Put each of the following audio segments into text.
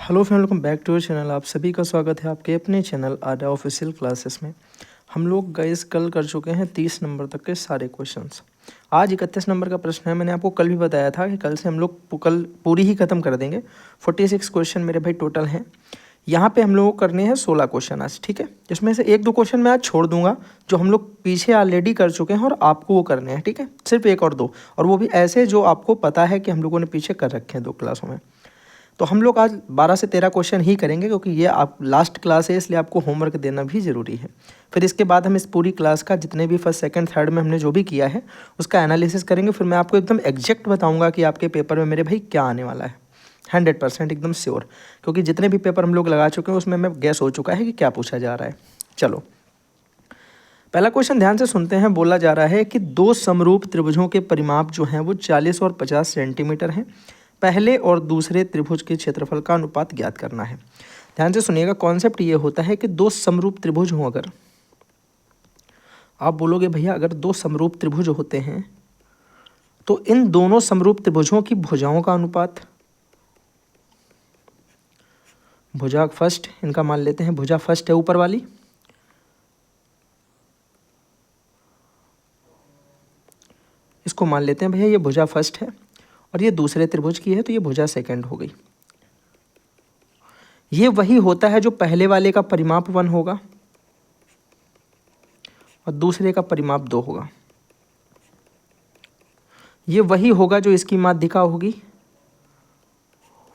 Hello friend, welcome back to your channel. आप सभी का स्वागत है आपके अपने चैनल आर्या ऑफिशियल क्लासेस में। हम लोग गाइस कल कर चुके हैं 30 नंबर तक के सारे क्वेश्चंस। आज 31 नंबर का प्रश्न है। मैंने आपको कल भी बताया था कि कल से हम लोग कल पूरी ही ख़त्म कर देंगे। 46 क्वेश्चन मेरे भाई टोटल हैं। यहाँ पे हम लोगों को करने हैं 16 क्वेश्चन आज, ठीक है। जिसमें से एक दो क्वेश्चन मैं आज छोड़ दूंगा जो हम लोग पीछे ऑलरेडी कर चुके हैं और आपको वो करने हैं, ठीक है। सिर्फ एक और दो, और वो भी ऐसे जो आपको पता है कि हम लोगों ने पीछे कर रखे हैं 2 क्लासों में। तो हम लोग आज 12 से 13 क्वेश्चन ही करेंगे, क्योंकि ये आप लास्ट क्लास है, इसलिए आपको होमवर्क देना भी ज़रूरी है। फिर इसके बाद हम इस पूरी क्लास का जितने भी फर्स्ट सेकंड थर्ड में हमने जो भी किया है उसका एनालिसिस करेंगे। फिर मैं आपको एकदम एग्जैक्ट बताऊंगा कि आपके पेपर में मेरे भाई क्या आने वाला है। 100% एकदम श्योर, क्योंकि जितने भी पेपर हम लोग लगा चुके हैं उसमें मैं गैस हो चुका है कि क्या पूछा जा रहा है। चलो पहला क्वेश्चन ध्यान से सुनते हैं। बोला जा रहा है कि 2 समरूप त्रिभुजों के परिमाप जो हैं वो 40 और 50 सेंटीमीटर हैं। पहले और दूसरे त्रिभुज के क्षेत्रफल का अनुपात ज्ञात करना है। ध्यान से सुनिएगा, कॉन्सेप्ट ये होता है कि 2 समरूप त्रिभुज हों। अगर आप बोलोगे भैया अगर 2 समरूप त्रिभुज होते हैं तो इन दोनों समरूप त्रिभुजों की भुजाओं का अनुपात, भुजा फर्स्ट इनका मान लेते हैं, भुजा फर्स्ट है ऊपर वाली, इसको मान लेते हैं भैया ये भुजा फर्स्ट है, और ये दूसरे त्रिभुज की है तो ये भुजा सेकंड हो गई। ये वही होता है जो पहले वाले का परिमाप 1 होगा और दूसरे का परिमाप 2 होगा। ये वही होगा जो इसकी माध्यिका होगी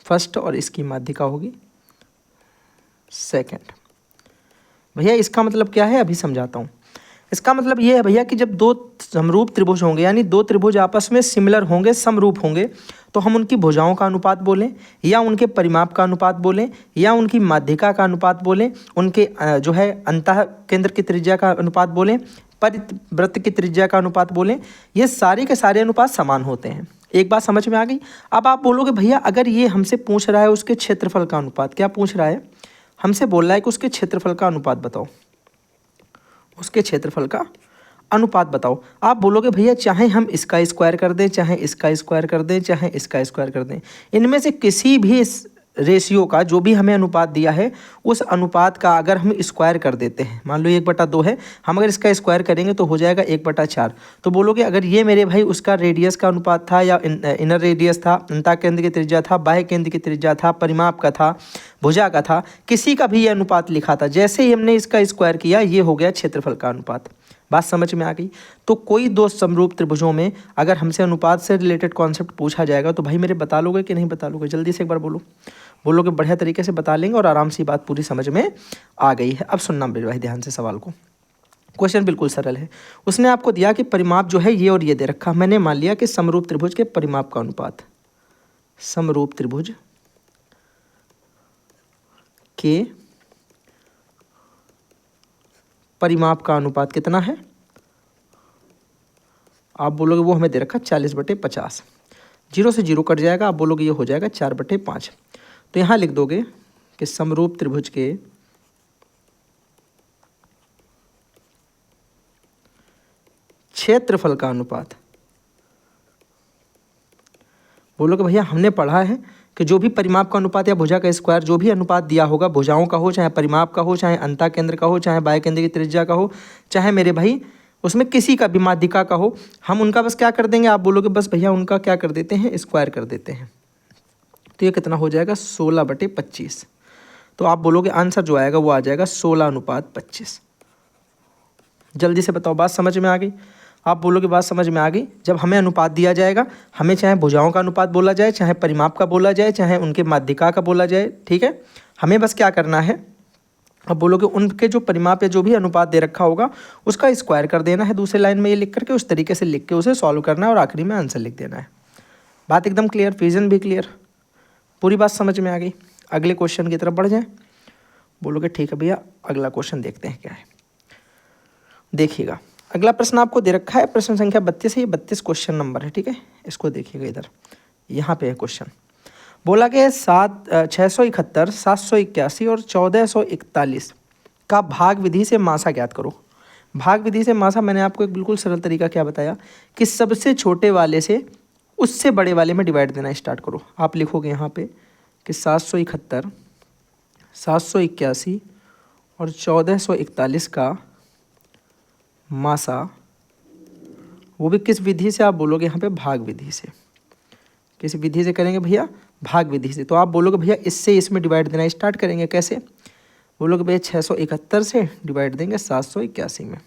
फर्स्ट और इसकी माध्यिका होगी सेकंड। भैया इसका मतलब क्या है, अभी समझाता हूँ। इसका मतलब ये है भैया कि जब 2 समरूप त्रिभुज होंगे, यानी 2 त्रिभुज आपस में सिमिलर होंगे, समरूप होंगे, तो हम उनकी भुजाओं का अनुपात बोलें, या उनके परिमाप का अनुपात बोलें, या उनकी माध्यिका का अनुपात बोलें, उनके जो है अंतः केंद्र की त्रिज्या का अनुपात बोलें, परिवृत्त की त्रिज्या का अनुपात बोलें, ये सारे के सारे अनुपात समान होते हैं। एक बात समझ में आ गई। अब आप बोलोगे भैया अगर ये हमसे पूछ रहा है उसके क्षेत्रफल का अनुपात, क्या पूछ रहा है, हमसे बोल रहा है कि उसके क्षेत्रफल का अनुपात बताओ, उसके क्षेत्रफल का अनुपात बताओ। आप बोलोगे भैया चाहे हम इसका स्क्वायर कर दें, चाहे इसका स्क्वायर कर दें, चाहे इसका स्क्वायर कर दें, इनमें से किसी भी इस रेशियो का जो भी हमें अनुपात दिया है उस अनुपात का अगर हम स्क्वायर कर देते हैं, मान लो 1/2 है, हम अगर इसका स्क्वायर करेंगे तो हो जाएगा 1/4। तो बोलोगे अगर ये मेरे भाई उसका रेडियस का अनुपात था, या इनर रेडियस था, अंतः केंद्र की त्रिज्या था, बाह्य केंद्र की त्रिज्या था, परिमाप का था, भुजा का था, किसी का भी ये अनुपात लिखा था, जैसे ही हमने इसका स्क्वायर किया ये हो गया क्षेत्रफल का अनुपात। बात समझ में आ गई। तो कोई 2 समरूप त्रिभुजों में अगर हमसे अनुपात से रिलेटेड कॉन्सेप्ट पूछा जाएगा तो भाई मेरे बता लोगे कि नहीं बता लोगे, जल्दी से एक बार बोलो। बोलोगे बढ़िया तरीके से बता लेंगे और आराम से बात पूरी समझ में आ गई है। अब सुनना मेरे भाई ध्यान से सवाल को। क्वेश्चन बिल्कुल सरल है। उसने आपको दिया कि परिमाप जो है ये और ये दे रखा, मैंने मान लिया कि समरूप त्रिभुज के परिमाप का अनुपात, समरूप त्रिभुज के परिमाप का अनुपात कितना है, आप बोलोगे वो हमें दे रखा 40/50। 0 से 0 कट जाएगा, आप बोलोगे ये हो जाएगा 4/5। तो यहाँ लिख दोगे कि समरूप त्रिभुज के क्षेत्रफल का अनुपात। बोलोगे भैया हमने पढ़ा है कि जो भी परिमाप का अनुपात या भुजा का स्क्वायर जो भी अनुपात दिया होगा, भुजाओं का हो, चाहे परिमाप का हो, चाहे अंतः केंद्र का हो, चाहे बाह्य केंद्र की त्रिज्या का हो, चाहे मेरे भाई उसमें किसी का भी माध्यिका का हो, हम उनका बस क्या कर देंगे, आप बोलोगे बस भैया उनका क्या कर देते हैं, स्क्वायर कर देते हैं। तो ये कितना हो जाएगा 16/25। तो आप बोलोगे आंसर जो आएगा वो आ जाएगा 16:25। जल्दी से बताओ बात समझ में आ गई। आप बोलोगे बात समझ में आ गई। जब हमें अनुपात दिया जाएगा, हमें चाहे भुजाओं का अनुपात बोला जाए, चाहे परिमाप का बोला जाए, चाहे उनके माध्यिका का बोला जाए, ठीक है, हमें बस क्या करना है, अब बोलोगे उनके जो परिमाप या जो भी अनुपात दे रखा होगा उसका स्क्वायर कर देना है दूसरे लाइन में ये लिख करके, उस तरीके से लिख के उसे सॉल्व करना है और आखिरी में आंसर लिख देना है। बात एकदम क्लियर, विजन भी क्लियर, पूरी बात समझ में आ गई। अगले क्वेश्चन की तरफ बढ़ जाएं। बोलोगे ठीक है भैया अगला क्वेश्चन देखते हैं क्या है। देखिएगा अगला प्रश्न आपको दे रखा है, प्रश्न संख्या 32 है, ये 32 क्वेश्चन नंबर है, ठीक है। इसको देखिएगा इधर, यहाँ पे है क्वेश्चन। बोला कि 671, 781 और 1441 का भाग विधि से मासा ज्ञात करो। भाग विधि से मासा मैंने आपको एक बिल्कुल सरल तरीका क्या बताया कि सबसे छोटे वाले से उससे बड़े वाले में डिवाइड देना स्टार्ट करो। आप लिखोगे यहाँ पे कि 771, 781 और 1441 का मासा, वो भी किस विधि से, आप बोलोगे यहाँ पे भाग विधि से। किस विधि से करेंगे भैया? भाग विधि से। तो आप बोलोगे भैया इससे इसमें डिवाइड देना स्टार्ट करेंगे, कैसे? बोलोगे भैया 671 से डिवाइड देंगे 781 में।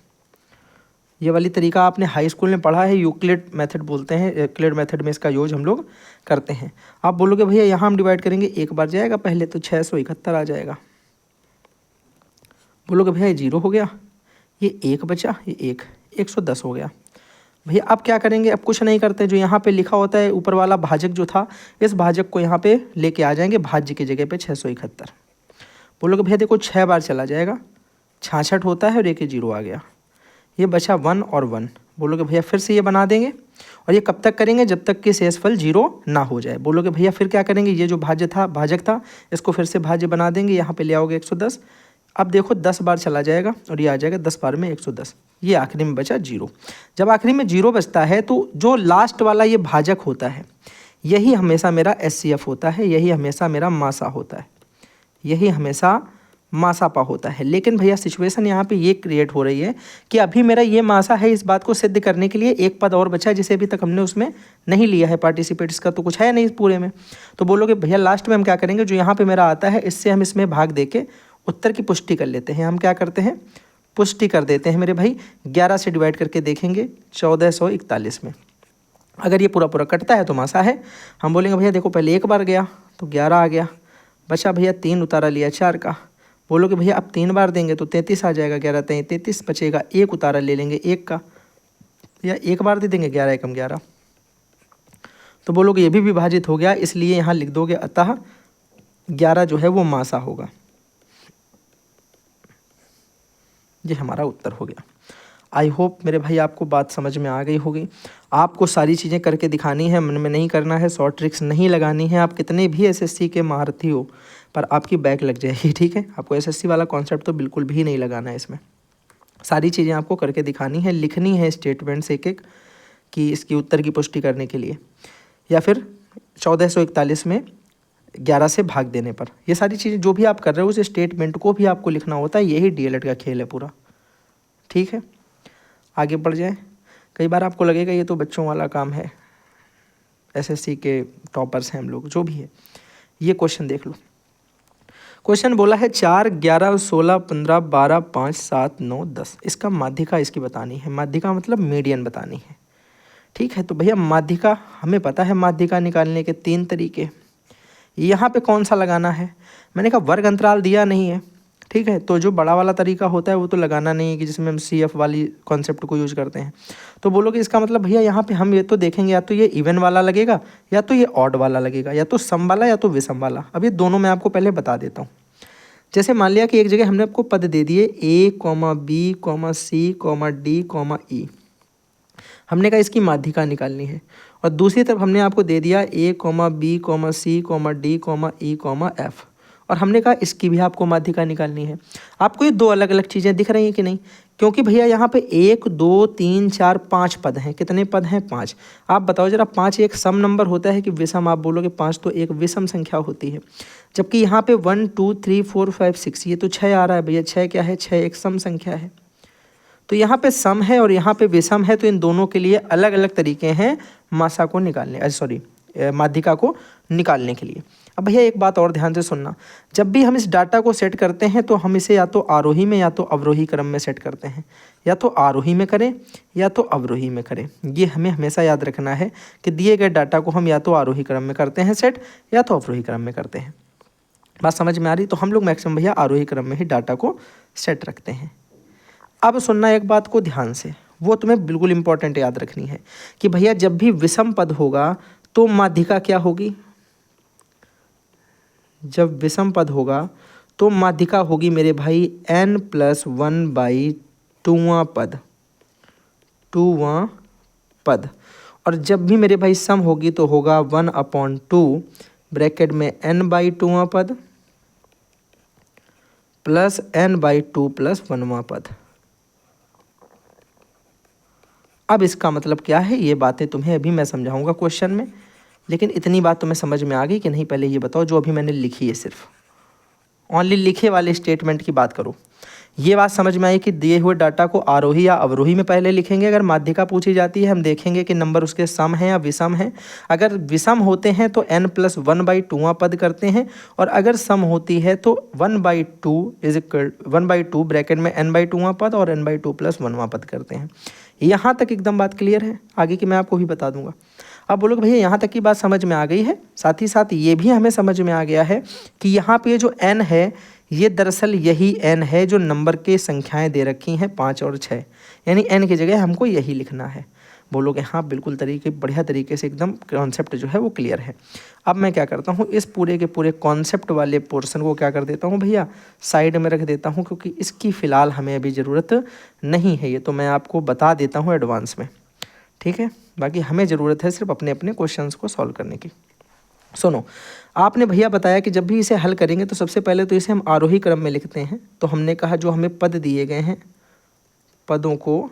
ये वाली तरीका आपने हाई स्कूल में पढ़ा है, यूक्लिड मेथड बोलते हैं, यूक्लिड मेथड में इसका यूज हम लोग करते हैं। आप बोलोगे भैया यहाँ हम डिवाइड करेंगे, एक बार जाएगा पहले तो 671 आ जाएगा। बोलोगे भैया ये 0 हो गया, ये 1 बचा, ये 110 हो गया। भैया आप क्या करेंगे? अब कुछ नहीं करते, जो यहाँ पे लिखा होता है ऊपर वाला भाजक जो था, इस भाजक को यहाँ पे लेके आ जाएंगे भाज्य की जगह पे 671। बोलोगे भैया देखो 6 बार चला जाएगा, 66 होता है और एक 0 आ गया, ये बचा 1 और 1। बोलोगे भैया फिर से ये बना देंगे, और ये कब तक करेंगे? जब तक कि शेषफल 0 ना हो जाए। बोलोगे भैया फिर क्या करेंगे? ये जो भाजक था इसको फिर से भाज्य बना देंगे, यहाँ पे ले आओगे 110। अब देखो 10 बार चला जाएगा और ये आ जाएगा 10 बार में 110, ये आखिरी में बचा 0। जब आखिरी में 0 बचता है तो जो लास्ट वाला ये भाजक होता है, यही हमेशा मेरा SCF होता है, यही हमेशा मेरा मासा होता है, यही हमेशा मासापा होता है। लेकिन भैया सिचुएशन यहाँ पे ये क्रिएट हो रही है कि अभी मेरा ये मासा है, इस बात को सिद्ध करने के लिए एक पद और बचा है जिसे अभी तक हमने उसमें नहीं लिया है पार्टिसिपेट, इसका तो कुछ है नहीं पूरे में। तो बोलोगे भैया लास्ट में हम क्या करेंगे? जो यहाँ पे मेरा आता है इससे हम इसमें भाग दे के उत्तर की पुष्टि कर लेते हैं। हम क्या करते हैं? पुष्टि कर देते हैं मेरे भाई। 11 से डिवाइड करके देखेंगे 1441 में, अगर ये पूरा पूरा कटता है तो मासा है। हम बोलेंगे भैया देखो पहले एक बार गया तो 11 आ गया, बचा भैया 3 उतारा लिया 4 का। बोलोगे भैया अब 3 बार देंगे तो 33 आ जाएगा, 11 3 33 बचेगा, 1 उतारा ले लेंगे 1 का, या 1 बार दे देंगे 11 एकम 11। तो बोलोगे ये भी विभाजित हो गया, इसलिए यहाँ लिख दोगे अतः 11 जो है वो मासा होगा। ये हमारा उत्तर हो गया। आई होप मेरे भाई आपको बात समझ में आ गई होगी। आपको सारी चीज़ें करके दिखानी है, मन में नहीं करना है, शॉर्ट ट्रिक्स नहीं लगानी है। आप कितने भी SSC के महारथी हो पर आपकी बैक लग जाएगी, ठीक है? आपको SSC वाला कॉन्सेप्ट तो बिल्कुल भी नहीं लगाना है इसमें। सारी चीज़ें आपको करके दिखानी है, लिखनी है स्टेटमेंट्स एक एक कि इसकी उत्तर की पुष्टि करने के लिए, या फिर 1441 में 11 से भाग देने पर। ये सारी चीज़ें जो भी आप कर रहे हो उस स्टेटमेंट को भी आपको लिखना होता है, यही DLED का खेल है पूरा, ठीक है? आगे बढ़ जाए। कई बार आपको लगेगा ये तो बच्चों वाला काम है, SSC के टॉपर्स हैं हम लोग, जो भी है। ये क्वेश्चन देख लो। क्वेश्चन बोला है 4, 11, 16, 15, 12, 5, 7, 9, 10। इसका माध्यिका इसकी बतानी है। माध्यिका मतलब मीडियन बतानी है, ठीक है? तो भैया माध्यिका हमें पता है, माध्यिका निकालने के 3 तरीके। यहाँ पे कौन सा लगाना है? मैंने कहा वर्ग अंतराल दिया नहीं है, ठीक है? तो जो बड़ा वाला तरीका होता है वो तो लगाना नहीं है कि जिसमें हम CF वाली कॉन्सेप्ट को यूज करते हैं। तो बोलोगे इसका मतलब भैया यहाँ पे हम ये तो देखेंगे या तो ये इवन वाला लगेगा या तो ये ऑड वाला लगेगा, या तो सम वाला या तो विषम वाला। अब ये दोनों मैं आपको पहले बता देता हूँ। जैसे मान लिया कि एक जगह हमने आपको पद दे दिए A, B, C, D, E। हमने कहा इसकी माध्यिका निकालनी है, और दूसरी तरफ हमने आपको दे दिया A, B, C, D, E, F, और हमने कहा इसकी भी आपको माध्यिका निकालनी है। आपको ये 2 अलग अलग चीज़ें दिख रही हैं कि नहीं? क्योंकि भैया यहाँ पे 1, 2, 3, 4, 5 पद हैं। कितने पद हैं? 5। आप बताओ जरा, 5 एक सम नंबर होता है कि विषम? आप बोलोगे 5 तो एक विषम संख्या होती है, जबकि यहाँ पे 1, 2, 3, 4, 5, 6 ये तो 6 आ रहा है भैया। 6 क्या है? 6 एक सम संख्या है। तो यहाँ पे सम है और यहाँ पे विषम है, तो इन दोनों के लिए अलग अलग तरीके हैं मासा को निकालने, माध्यिका को निकालने के लिए। अब भैया एक बात और ध्यान से सुनना, जब भी हम इस डाटा को सेट करते हैं तो हम इसे या तो आरोही में या तो अवरोही क्रम में सेट करते हैं। या तो आरोही में करें या तो अवरोही में करें, ये हमें हमेशा याद रखना है कि दिए गए डाटा को हम या तो आरोही क्रम में करते हैं सेट, या तो अवरोही क्रम में करते हैं। बात समझ में आ रही? तो हम लोग मैक्सिमम भैया आरोही क्रम में ही डाटा को सेट रखते हैं। अब सुनना एक बात को ध्यान से, वो तुम्हें बिल्कुल इंपॉर्टेंट याद रखनी है कि भैया जब भी विषम पद होगा तो माध्यिका क्या होगी? जब विषम पद होगा तो माध्यिका होगी मेरे भाई n+1/2वां पद, 2वां पद। और जब भी मेरे भाई सम होगी तो होगा 1/2 ब्रैकेट में n/2वां पद प्लस n/2 + 1वां पद। अब इसका मतलब क्या है, ये बातें तुम्हें अभी मैं समझाऊंगा क्वेश्चन में। लेकिन इतनी बात तुम्हें समझ में आ गई कि नहीं, पहले ये बताओ जो अभी मैंने लिखी है, सिर्फ ओनली लिखे वाले स्टेटमेंट की बात करो। ये बात समझ में आई कि दिए हुए डाटा को आरोही या अवरोही में पहले लिखेंगे। अगर माध्यिका पूछी जाती है हम देखेंगे कि नंबर उसके सम हैं या विषम हैं। अगर विषम होते हैं तो n+1/2 पद करते हैं, और अगर सम होती है तो 1/2 इज इक्वल 1/2 ब्रैकेट में n/2 पद और n/2 + 1 पद करते हैं। यहाँ तक एकदम बात क्लियर है, आगे की मैं आपको भी बता दूंगा। अब बोलोगे भैया यहाँ तक की बात समझ में आ गई है, साथ ही साथ ये भी हमें समझ में आ गया है कि यहाँ पे जो n है ये दरअसल यही n है जो नंबर के संख्याएं दे रखी हैं 5 और 6, यानी n की जगह हमको यही लिखना है। बोलोगे हाँ बिल्कुल बढ़िया तरीके से एकदम कॉन्सेप्ट जो है वो क्लियर है। अब मैं क्या करता हूँ, इस पूरे के पूरे कॉन्सेप्ट वाले पोर्शन को क्या कर देता हूँ भैया, साइड में रख देता हूँ, क्योंकि इसकी फ़िलहाल हमें अभी ज़रूरत नहीं है। ये तो मैं आपको बता देता हूँ एडवांस में, ठीक है। बाकी हमें ज़रूरत है सिर्फ अपने अपने क्वेश्चंस को सॉल्व करने की। सुनो, आपने भैया बताया कि जब भी इसे हल करेंगे तो सबसे पहले तो इसे हम आरोही क्रम में लिखते हैं। तो हमने कहा जो हमें पद दिए गए हैं, पदों को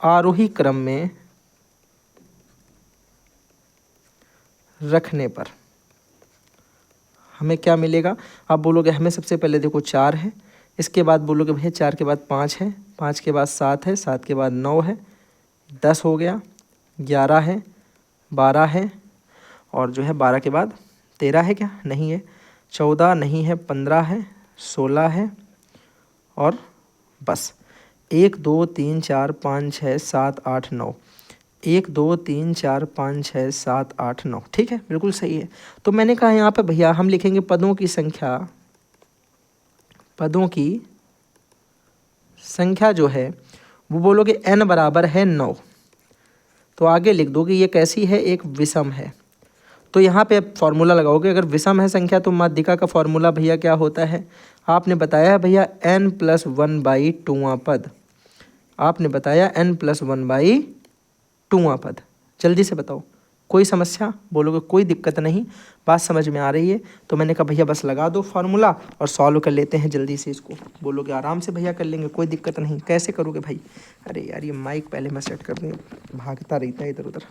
आरोही क्रम में रखने पर हमें क्या मिलेगा। आप बोलोगे हमें सबसे पहले देखो 4 है, इसके बाद बोलोगे भैया 4 के बाद 5 है, 5 के बाद 7 है, 7 के बाद 9 है, 10 हो गया, 11 है, 12 है, और जो है 12 के बाद 13 है क्या, नहीं है, 14 नहीं है, 15 है, 16 है, और बस 1 2 3 4 5 6 7 8 9, 1 2 3 4 5 6 7 8 9, ठीक है, बिल्कुल सही है। तो मैंने कहा यहाँ पे भैया हम लिखेंगे पदों की संख्या जो है वो बोलोगे n बराबर है 9। तो आगे लिख दोगे ये कैसी है, एक विषम है। तो यहाँ पे आप फॉर्मूला लगाओगे, अगर विषम है संख्या तो माध्यिका का फॉर्मूला भैया क्या होता है, आपने बताया है भैया n+1/2 पद, आपने बताया n+1/2 पद। जल्दी से बताओ, कोई समस्या, बोलोगे कोई दिक्कत नहीं, बात समझ में आ रही है। तो मैंने कहा भैया बस लगा दो फार्मूला और सॉल्व कर लेते हैं जल्दी से इसको। बोलोगे आराम से भैया कर लेंगे, कोई दिक्कत नहीं। कैसे करोगे भाई, अरे यार ये माइक पहले मैं सेट कर दूँ, भागता रहता है इधर उधर।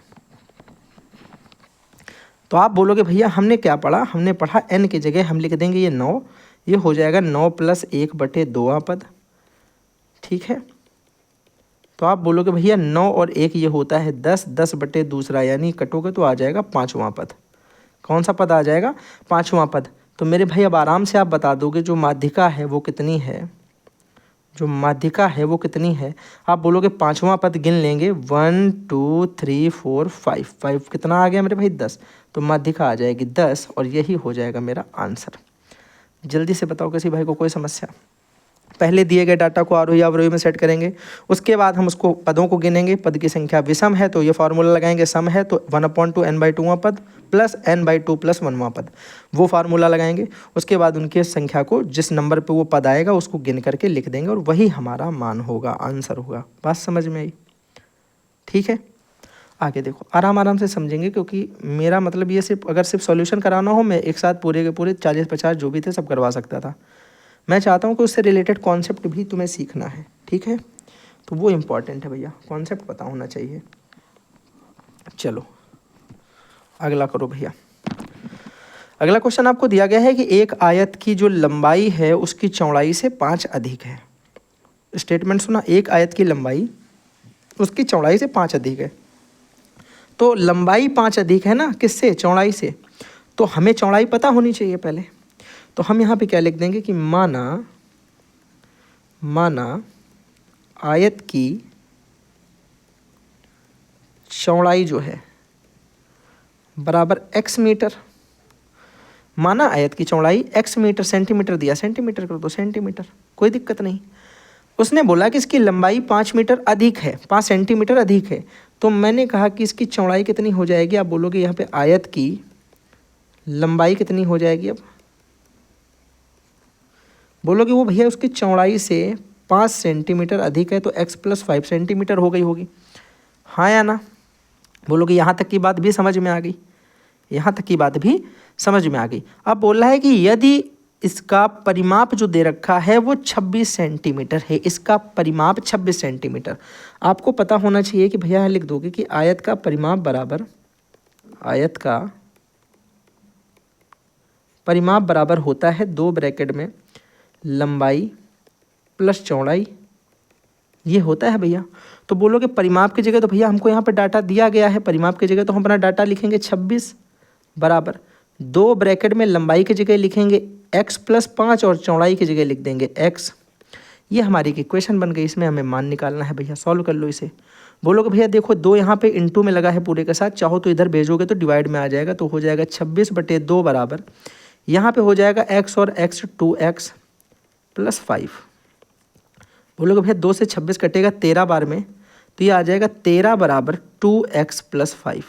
तो आप बोलोगे भैया हमने क्या पढ़ा, हमने पढ़ा n की जगह हम लिख देंगे ये 9, ये हो जाएगा 9 + 1/2 पद, ठीक है। तो आप बोलोगे भैया 9 और 1 ये होता है 10, 10/2 यानी कटोगे तो आ जाएगा 5वां पद। कौन सा पद आ जाएगा, 5वां पद। तो मेरे भाई अब आराम से आप बता दोगे जो माध्यिका है वो कितनी है, जो माध्यिका है वो कितनी है। आप बोलोगे 5वां पद गिन लेंगे, 1 2 3 4 5, 5 कितना आ गया मेरे भाई 10, तो माध्यिका आ जाएगी 10 और यही हो जाएगा मेरा आंसर। जल्दी से बताओ किसी भाई को कोई समस्या। पहले दिए गए डाटा को आरोही अवरोही में सेट करेंगे, उसके बाद हम उसको पदों को गिनेंगे। पद की संख्या विषम है तो ये फार्मूला लगाएंगे, सम है तो 1/2 n/2 पद प्लस n/2 + 1 पद, वो फार्मूला लगाएंगे। उसके बाद उनके संख्या को जिस नंबर पे वो पद आएगा उसको गिन करके लिख देंगे और वही हमारा मान होगा, आंसर होगा। बात समझ में आई, ठीक है। आगे देखो, आराम आराम से समझेंगे, क्योंकि मेरा मतलब ये सिर्फ सॉल्यूशन कराना हो मैं एक साथ पूरे के पूरे 40-50 जो भी थे सब करवा सकता था। मैं चाहता हूँ कि उससे रिलेटेड कॉन्सेप्ट भी तुम्हें सीखना है, ठीक है। तो वो इम्पॉर्टेंट है भैया, कॉन्सेप्ट पता होना चाहिए। चलो अगला करो भैया। अगला क्वेश्चन आपको दिया गया है कि एक आयत की जो लंबाई है उसकी चौड़ाई से 5 अधिक है। स्टेटमेंट सुना, एक आयत की लंबाई उसकी चौड़ाई से 5 अधिक है। तो लंबाई 5 अधिक है ना, किससे, चौड़ाई से। तो हमें चौड़ाई पता होनी चाहिए पहले। तो हम यहाँ पे क्या लिख देंगे कि माना आयत की चौड़ाई जो है बराबर x मीटर। माना आयत की चौड़ाई x मीटर, सेंटीमीटर दिया सेंटीमीटर कर दो सेंटीमीटर, कोई दिक्कत नहीं। उसने बोला कि इसकी लंबाई 5 मीटर अधिक है, 5 सेंटीमीटर अधिक है। तो मैंने कहा कि इसकी चौड़ाई कितनी हो जाएगी। आप बोलोगे यहाँ पे आयत की लंबाई कितनी हो जाएगी। अब बोलोगे वो भैया उसकी चौड़ाई से 5 सेंटीमीटर अधिक है तो x + 5 सेंटीमीटर हो गई होगी, हाँ या ना। बोलोगे यहाँ तक की बात भी समझ में आ गई, यहाँ तक की बात भी समझ में आ गई। अब बोल रहा है कि यदि इसका परिमाप जो दे रखा है वो 26 सेंटीमीटर है। इसका परिमाप 26 सेंटीमीटर। आपको पता होना चाहिए कि भैया लिख दोगे कि आयत का परिमाप बराबर, आयत का परिमाप बराबर होता है 2 ब्रैकेट में लंबाई प्लस चौड़ाई, ये होता है भैया। तो बोलोगे परिमाप की जगह, तो भैया हमको यहाँ पर डाटा दिया गया है, परिमाप की जगह तो हम अपना डाटा लिखेंगे 26 बराबर 2 ब्रैकेट में लंबाई की जगह लिखेंगे x + 5 और चौड़ाई की जगह लिख देंगे x। ये हमारी एक इक्वेशन बन गई, इसमें हमें मान निकालना है भैया। सॉल्व कर लो इसे। बोलोगे भैया देखो 2 यहाँ पे इंटू में लगा है पूरे के साथ, चाहो तो इधर भेजोगे तो डिवाइड में आ जाएगा, तो हो जाएगा 26/2 बराबर यहाँ पे हो जाएगा x और x 2x + 5। बोलोगे भैया 2 से 26 कटेगा 13 बार में, तो ये आ जाएगा 13 बराबर 2x + 5।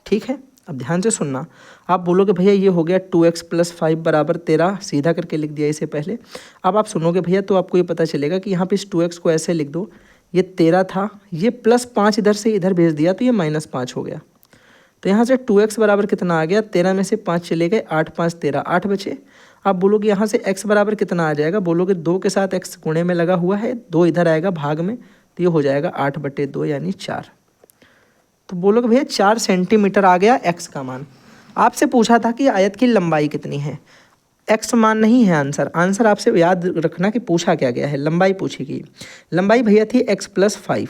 ठीक है, अब ध्यान से सुनना। आप बोलोगे भैया ये हो गया 2x + 5 बराबर 13, सीधा करके लिख दिया इसे पहले। अब आप सुनोगे भैया तो आपको ये पता चलेगा कि यहाँ पे इस 2x को ऐसे लिख दो, ये 13 था, ये +5 इधर से इधर भेज दिया तो ये -5 हो गया। तो यहाँ से 2x बराबर कितना आ गया, 13 में से 5 चले गए, 8 × 5 = 13, 8 बचे। आप बोलोगे यहाँ से x बराबर कितना आ जाएगा, बोलोगे 2 के साथ x गुणे में लगा हुआ है, 2 इधर आएगा भाग में, तो ये हो जाएगा 8/2 यानी 4। तो बोलोगे भैया 4 सेंटीमीटर आ गया x का मान। आपसे पूछा था कि आयत की लंबाई कितनी है, x मान नहीं है आंसर। आंसर आपसे याद रखना कि पूछा क्या गया है, लंबाई पूछी गई। लंबाई भैया थी x + 5।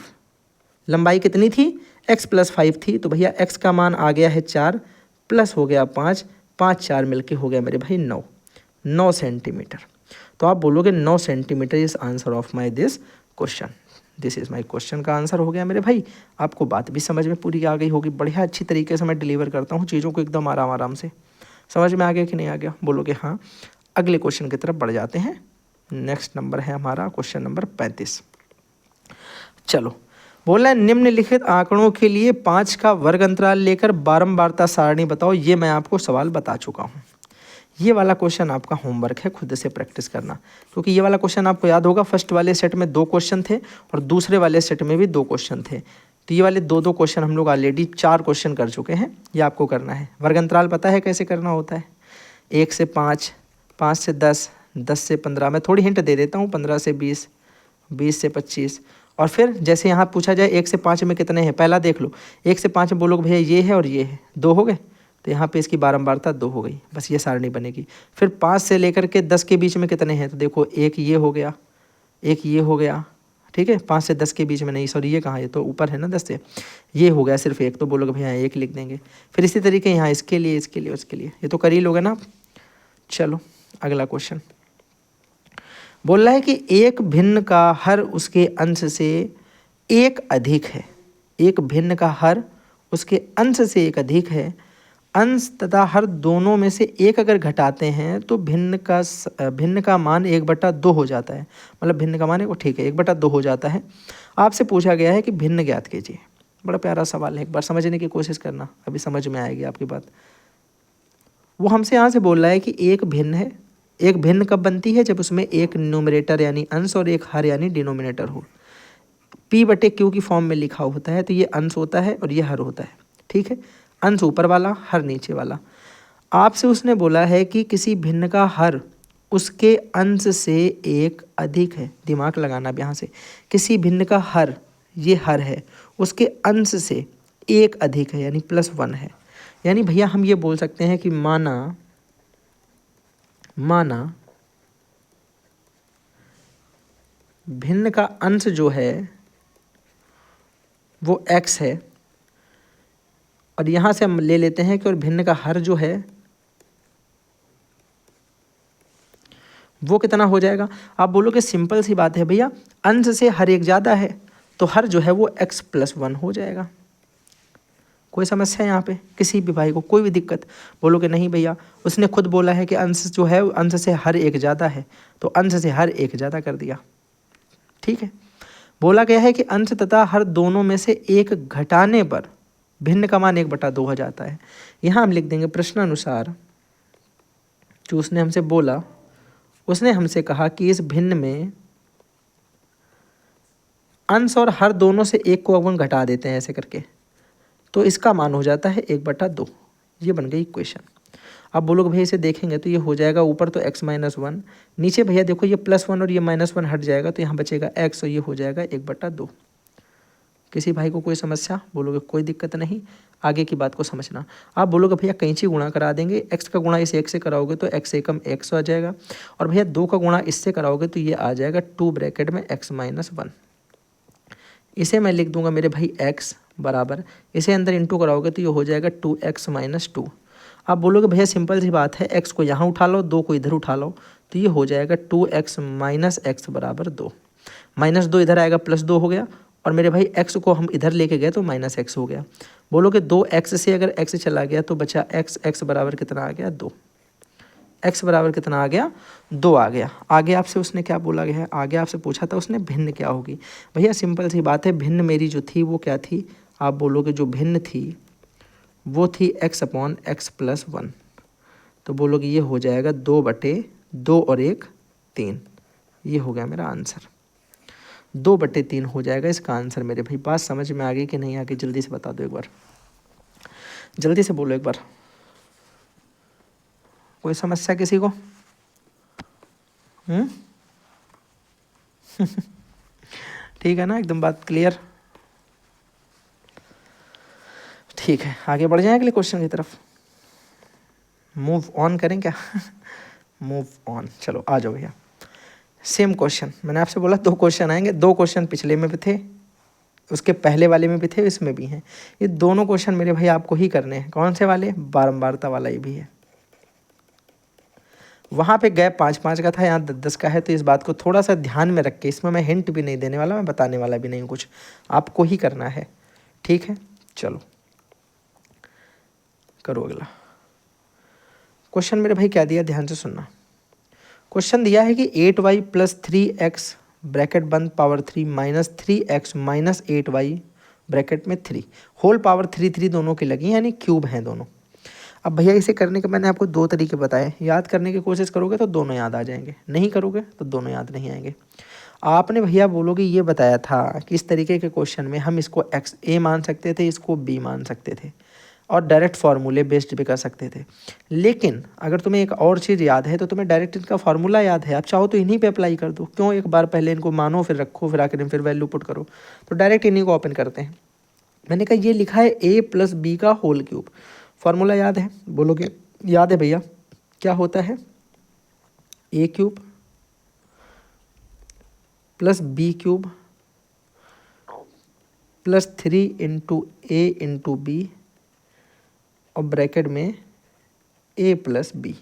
लंबाई कितनी थी, x + 5 थी। तो भैया x का मान आ गया है 4 प्लस हो गया 5, 5 4 मिलके हो गया मेरे भाई 9 सेंटीमीटर। तो आप बोलोगे 9 centimetre is answer of my this question. This is my question का आंसर हो गया मेरे भाई। आपको बात भी समझ में पूरी आ गई होगी। बढ़िया अच्छी तरीके से मैं डिलीवर करता हूँ चीज़ों को एकदम आराम आराम से। समझ में आ गया कि नहीं आ गया, बोलोगे हाँ। अगले क्वेश्चन की तरफ बढ़ जाते हैं। नेक्स्ट नंबर है हमारा क्वेश्चन नंबर 35। चलो, बोला है निम्नलिखित आंकड़ों के लिए 5 का वर्ग अंतराल लेकर बारंबारता सारणी बताओ। ये मैं आपको सवाल बता चुका हूँ। ये वाला क्वेश्चन आपका होमवर्क है, खुद से प्रैक्टिस करना, क्योंकि ये वाला क्वेश्चन आपको याद होगा फर्स्ट वाले सेट में 2 क्वेश्चन थे और दूसरे वाले सेट में भी 2 क्वेश्चन थे। तो ये वाले 2 क्वेश्चन हम लोग ऑलरेडी 4 क्वेश्चन कर चुके हैं। ये आपको करना है। वर्ग अंतराल पता है कैसे करना होता है, 1 से 5, 5 से 10, 10 से 15। मैं थोड़ी हिंट दे देता हूँ, 15 से 20, 20 से 25। और फिर जैसे यहाँ पूछा जाए 1 से 5 में कितने हैं, पहला देख लो। 1 से 5 में बोलोगे भैया ये है और ये है, 2 हो गए, तो यहाँ पे इसकी बारंबारता 2 हो गई, बस ये सारणी बनेगी। फिर 5 से लेकर के 10 के बीच में कितने हैं, तो देखो एक ये हो गया, एक ये हो गया, ठीक है। 5 से 10 के बीच में नहीं, सॉरी ये कहाँ है, तो ऊपर है ना 10 से, ये हो गया सिर्फ एक, तो बोलोगे भैया एक लिख देंगे। फिर इसी तरीके यहाँ इसके लिए, इसके लिए, उसके लिए, ये तो कर ही लोगे ना। चलो अगला क्वेश्चन बोल रहा है कि एक भिन्न का हर उसके अंश से एक अधिक है। एक भिन्न का हर उसके अंश से एक अधिक है। अंश तथा हर दोनों में से एक अगर घटाते हैं तो भिन्न का मान 1/2 हो जाता है। मतलब भिन्न का मान है वो, ठीक है, 1/2 हो जाता है। आपसे पूछा गया है कि भिन्न ज्ञात कीजिए। बड़ा प्यारा सवाल है, एक बार समझने की कोशिश करना, अभी समझ में आएगी आपकी बात। वो हमसे यहाँ से बोल रहा है कि एक भिन्न है। एक भिन्न कब बनती है, जब उसमें एक न्यूमरेटर यानी अंश और एक हर यानी डिनोमिनेटर हो। P/Q की फॉर्म में लिखा होता है, तो ये अंश होता है और ये हर होता है, ठीक है। अंश ऊपर वाला, हर नीचे वाला। आपसे उसने बोला है कि किसी भिन्न का हर उसके अंश से एक अधिक है। दिमाग लगाना अब यहाँ से, किसी भिन्न का हर, ये हर है, उसके अंश से एक अधिक है यानी +1 है। यानी भैया हम ये बोल सकते हैं कि माना भिन्न का अंश जो है वो x है, और यहाँ से हम ले लेते हैं कि और भिन्न का हर जो है वो कितना हो जाएगा। आप बोलोगे सिंपल सी बात है भैया, अंश से हर एक ज़्यादा है तो हर जो है वो x + 1 हो जाएगा। कोई समस्या यहाँ पे किसी भी भाई को, कोई भी दिक्कत? बोलोगे नहीं भैया, उसने खुद बोला है कि अंश जो है अंश से हर एक ज़्यादा है, तो अंश से हर एक ज़्यादा कर दिया, ठीक है। बोला गया है कि अंश तथा हर दोनों में से एक घटाने पर भिन्न का मान 1/2 हो जाता है। यहाँ हम लिख देंगे प्रश्नानुसार जो उसने हमसे बोला, उसने हमसे कहा कि इस भिन्न में अंश और हर दोनों से एक को अपन घटा देते हैं ऐसे करके, तो इसका मान हो जाता है 1/2। ये बन गई इक्वेशन। अब बोलोगे भैया इसे देखेंगे तो ये हो जाएगा ऊपर तो x-1, नीचे भैया देखो ये +1 और ये -1 हट जाएगा तो यहाँ बचेगा x और ये हो जाएगा 1/2। किसी भाई को कोई समस्या? बोलोगे कोई दिक्कत नहीं, आगे की बात को समझना। आप बोलोगे भैया कैंची गुणा करा देंगे, x का गुणा इस 1 से कराओगे तो x एकम x आ जाएगा, और भैया 2 का गुणा इससे कराओगे तो ये आ जाएगा 2 ब्रैकेट में x-1। इसे मैं लिख दूंगा मेरे भाई x बराबर, इसे अंदर इंटू कराओगे तो ये हो जाएगा 2x-2। आप बोलोगे भैया सिंपल सी बात है, x को यहाँ उठा लो, 2 को इधर उठा लो, तो ये हो जाएगा 2x - x बराबर 2। -2 इधर आएगा, +2 हो गया, और मेरे भाई x को हम इधर लेके गए तो -x हो गया। बोलोगे 2x से अगर x चला गया तो बचा x बराबर कितना आ गया? 2। x बराबर कितना आ गया? 2 आ गया। आगे आपसे उसने क्या बोला गया है? आगे आपसे पूछा था उसने भिन्न क्या होगी। भैया सिंपल सी बात है, भिन्न मेरी जो थी वो क्या थी? आप बोलोगे जो भिन्न थी वो थी x/x + 1। तो बोलोगे ये हो जाएगा 2/2 और 1 3। ये हो गया मेरा आंसर, 2/3 हो जाएगा इसका आंसर। मेरे भाई बात समझ में आ गई कि नहीं आ गई? जल्दी से बता दो एक बार, जल्दी से बोलो एक बार। कोई समस्या किसी को? ठीक है ना, एकदम बात क्लियर? ठीक है, आगे बढ़ जाएं अगले क्वेश्चन की तरफ। मूव ऑन करें क्या? मूव ऑन, चलो आ जाओ भैया। सेम क्वेश्चन, मैंने आपसे बोला 2 क्वेश्चन आएंगे, 2 क्वेश्चन पिछले में भी थे, उसके पहले वाले में भी थे, इसमें भी हैं। ये दोनों क्वेश्चन मेरे भाई आपको ही करने हैं। कौन से वाले? बारंबारता वाला ये भी है। वहाँ पे गैप 5-5 का था, यहाँ 10-10 का है, तो इस बात को थोड़ा सा ध्यान में रख के, इसमें मैं हिंट भी नहीं देने वाला, मैं बताने वाला भी नहीं हूँ कुछ, आपको ही करना है। ठीक है, चलो करो अगला क्वेश्चन। मेरे भाई क्या दिया, ध्यान से सुनना। क्वेश्चन दिया है कि 8y + 3x ब्रैकेट बंद पावर 3 -3x - 8y ब्रैकेट में 3 होल पावर 3 दोनों की लगी, यानी क्यूब हैं दोनों। अब भैया इसे करने के मैंने आपको 2 तरीके बताए। याद करने की कोशिश करोगे तो दोनों याद आ जाएंगे, नहीं करोगे तो दोनों याद नहीं आएंगे। आपने भैया बोलोगे ये बताया था कि इस तरीके के क्वेश्चन में हम इसको x a मान सकते थे, इसको b मान सकते थे, और डायरेक्ट फार्मूले बेस्ड भी कर सकते थे। लेकिन अगर तुम्हें एक और चीज़ याद है तो तुम्हें डायरेक्ट इनका फार्मूला याद है, आप चाहो तो इन्हीं पे अप्लाई कर दो। क्यों एक बार पहले इनको मानो, फिर रखो, फिर आकर फिर वैल्यू पुट करो। तो डायरेक्ट इन्हीं को ओपन करते हैं। मैंने कहा ये लिखा है a + b का होल क्यूब, फार्मूला याद है? बोलोगे याद है भैया। क्या होता है? a³ + b³ + 3 × a × b और ब्रैकेट में a + b,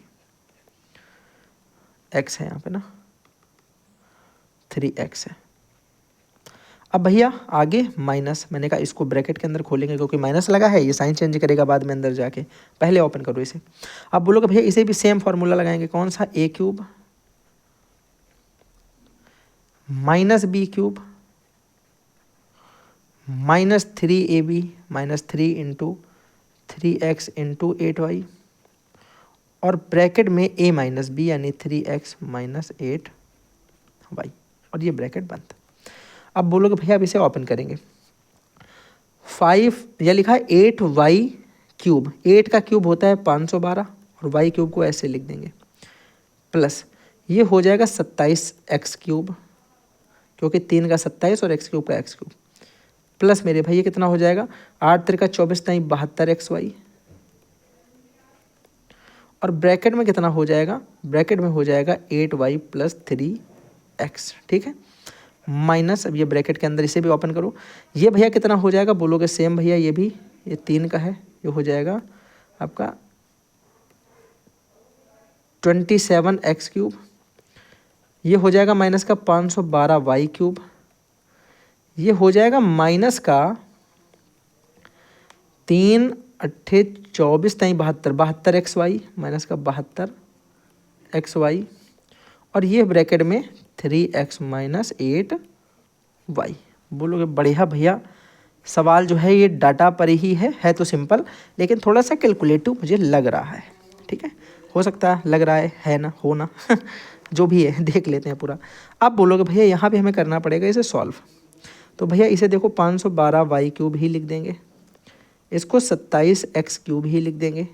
x है यहाँ पे ना, 3x है। अब भैया आगे माइनस, मैंने कहा इसको ब्रैकेट के अंदर खोलेंगे क्योंकि माइनस लगा है, ये साइन चेंज करेगा बाद में अंदर जाके, पहले ओपन करो इसे। अब बोलोगे भैया इसे भी सेम फार्मूला लगाएंगे, कौन सा? a³ - b³ - 3ab - 3 × 3x × 8y और ब्रैकेट में a - b यानी 3x - 8y, और ये ब्रैकेट बंद। अब बोलोगे भैया अब इसे ओपन करेंगे। 5 यह लिखा है 8y³, 8 का क्यूब होता है 512, और y³ को ऐसे लिख देंगे, प्लस ये हो जाएगा 27x³, क्योंकि 3 का 27 और x³ का x³, प्लस मेरे भाई ये कितना हो जाएगा 8 × 3 = 24 × 72xy, और ब्रैकेट में कितना हो जाएगा? ब्रैकेट में हो जाएगा 8y + 3x। ठीक है, माइनस, अब ये ब्रैकेट के अंदर इसे भी ओपन करो। ये भैया कितना हो जाएगा? बोलोगे सेम भैया ये भी, ये 3 का है, ये हो जाएगा आपका 27x³, ये हो जाएगा माइनस का 512y³, ये हो जाएगा माइनस का 3 × 8 = 24 × 72, 72xy माइनस का 72xy, और ये ब्रैकेट में 3x - 8y। बोलोगे बढ़िया भैया, सवाल जो है ये डाटा पर ही है तो सिंपल, लेकिन थोड़ा सा कैलकुलेटिव मुझे लग रहा है। ठीक है, हो सकता है, लग रहा है ना, हो ना जो भी है देख लेते हैं पूरा। अब बोलोगे भैया यहाँ पे हमें करना पड़ेगा इसे सॉल्व। तो भैया इसे देखो 512y³ ही लिख देंगे, इसको 27x³ ही लिख देंगे,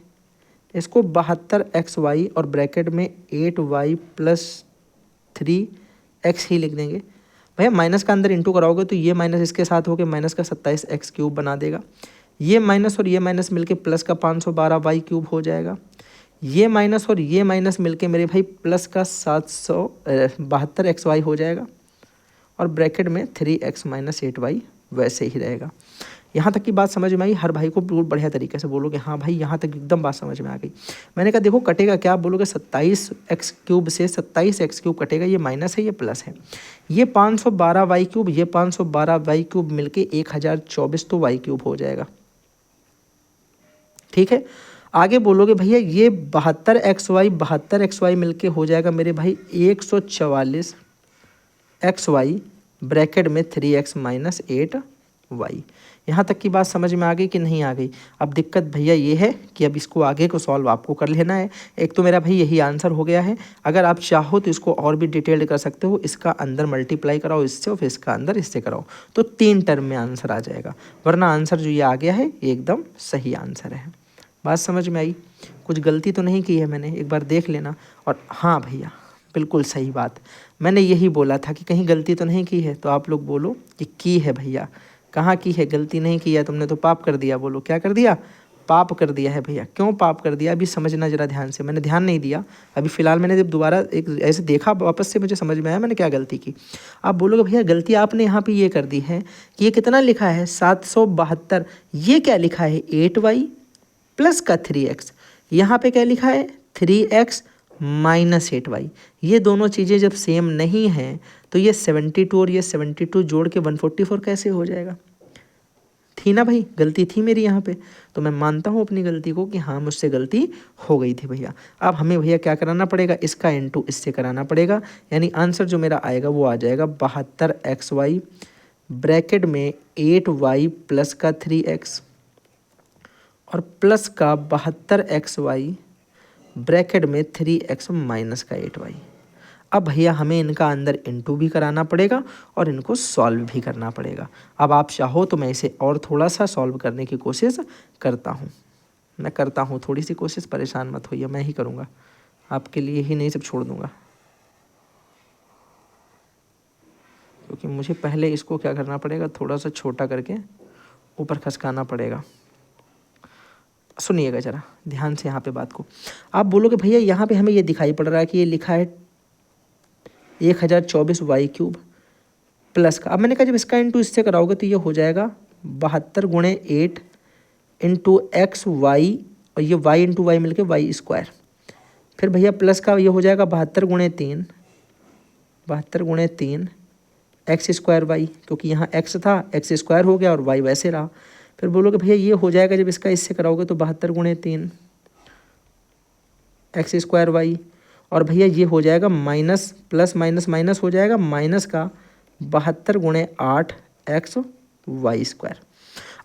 इसको 72xy और ब्रैकेट में 8y प्लस 3x ही लिख देंगे। भैया माइनस का अंदर इंटू कराओगे तो ये माइनस इसके साथ होके माइनस का 27x³ बना देगा। ये माइनस और ये माइनस मिलके प्लस का 512y³ हो जाएगा। ये माइनस और ये माइनस मिलके मेरे भाई प्लस का 772xy हो जाएगा और ब्रैकेट में 3x माइनस 8y वैसे ही रहेगा। यहाँ तक की बात समझ में आई? हर भाई को बिल्कुल बढ़िया तरीके से बोलोगे हाँ भाई यहाँ तक एकदम बात समझ में आ गई। मैंने कहा देखो कटेगा क्या, आप बोलोगे 27x³ से 27x³ कटेगा, ये माइनस है ये प्लस है। ये 512y³, ये 512y³ मिलके 1024 तो y³ हो जाएगा। ठीक है, आगे बोलोगे भैया ये 72xy मिलके हो जाएगा मेरे भाई 144xy ब्रैकेट में 3x माइनस 8y। यहाँ तक की बात समझ में आ गई कि नहीं आ गई? अब दिक्कत भैया ये है कि अब इसको आगे को सॉल्व आपको कर लेना है। एक तो मेरा भाई यही आंसर हो गया है, अगर आप चाहो तो इसको और भी डिटेल्ड कर सकते हो, इसका अंदर मल्टीप्लाई कराओ इससे और फिर इसका अंदर इससे कराओ तो 3 टर्म में आंसर आ जाएगा, वरना आंसर जो ये आ गया है ये एकदम सही आंसर है। बात समझ में आई? कुछ गलती तो नहीं की है मैंने, एक बार देख लेना। और हाँ भैया बिल्कुल सही बात, मैंने यही बोला था कि कहीं गलती तो नहीं की है, तो आप लोग बोलो कि की है भैया। कहाँ की है? गलती नहीं की है तुमने तो पाप कर दिया। बोलो क्या कर दिया? पाप कर दिया है भैया। क्यों पाप कर दिया? अभी समझना जरा ध्यान से, मैंने ध्यान नहीं दिया अभी फ़िलहाल, मैंने जब दोबारा एक ऐसे देखा वापस से मुझे समझ में आया मैंने क्या गलती की। आप बोलोगे भैया गलती आपने यहाँ पे ये कर दी है कि ये कितना लिखा है 772, ये क्या लिखा है 8y प्लस का 3x, यहाँ पे क्या लिखा है 3x माइनस 8y। ये दोनों चीज़ें जब सेम नहीं हैं तो ये 72 और ये 72 जोड़ के 144 कैसे हो जाएगा? थी ना भाई, गलती थी मेरी यहाँ पे, तो मैं मानता हूँ अपनी गलती को कि हाँ मुझसे गलती हो गई थी भैया। अब हमें भैया क्या कराना पड़ेगा? इसका इंटू इससे कराना पड़ेगा, यानी आंसर जो मेरा आएगा वो आ जाएगा 72xy ब्रैकेट में 8y प्लस का 3x और प्लस का 72xy ब्रैकेट में 3x माइनस का 8y। अब भैया हमें इनका अंदर इंटू भी कराना पड़ेगा और इनको सॉल्व भी करना पड़ेगा। अब आप चाहो तो मैं इसे और थोड़ा सा सॉल्व करने की कोशिश करता हूँ, मैं करता हूँ थोड़ी सी कोशिश, परेशान मत होइए, मैं ही करूँगा आपके लिए ही नहीं, सब छोड़ दूँगा। क्योंकि मुझे पहले इसको क्या करना पड़ेगा, थोड़ा सा छोटा करके ऊपर खसकाना पड़ेगा। सुनिएगा जरा ध्यान से यहाँ पे बात को। आप बोलोगे भैया यहाँ पे हमें ये दिखाई पड़ रहा है कि ये लिखा है 1024y³ प्लस का। अब मैंने कहा जब इसका इंटू इससे कराओगे तो ये हो जाएगा 72 गुणे 8 इंटू एक्स वाई और ये y इंटू वाई मिल के y²। फिर भैया प्लस का ये हो जाएगा 72 गुणे 3 x²y, क्योंकि यहाँ x था x² हो गया और y वैसे रहा। फिर बोलोगे भैया ये हो जाएगा जब इसका इससे कराओगे तो 72 गुणे 3 x²y और भैया ये हो जाएगा माइनस प्लस माइनस माइनस हो जाएगा माइनस का 72 गुणे 8 xy²।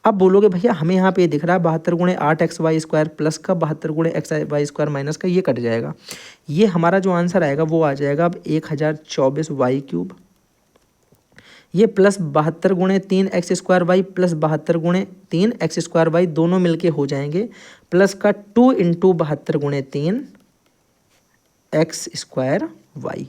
अब बोलोगे भैया हमें यहाँ पे दिख रहा है 72 गुणे 8 xy² प्लस का 72 गुणे xy² माइनस का, ये कट जाएगा। ये हमारा जो आंसर आएगा वो आ जाएगा अब 1024y³ ये प्लस 72 गुणे 3 x² प्लस 72 गुणे 3 x² दोनों मिलके हो जाएंगे प्लस का 2 इंटू 72 गुणे 3 x²y।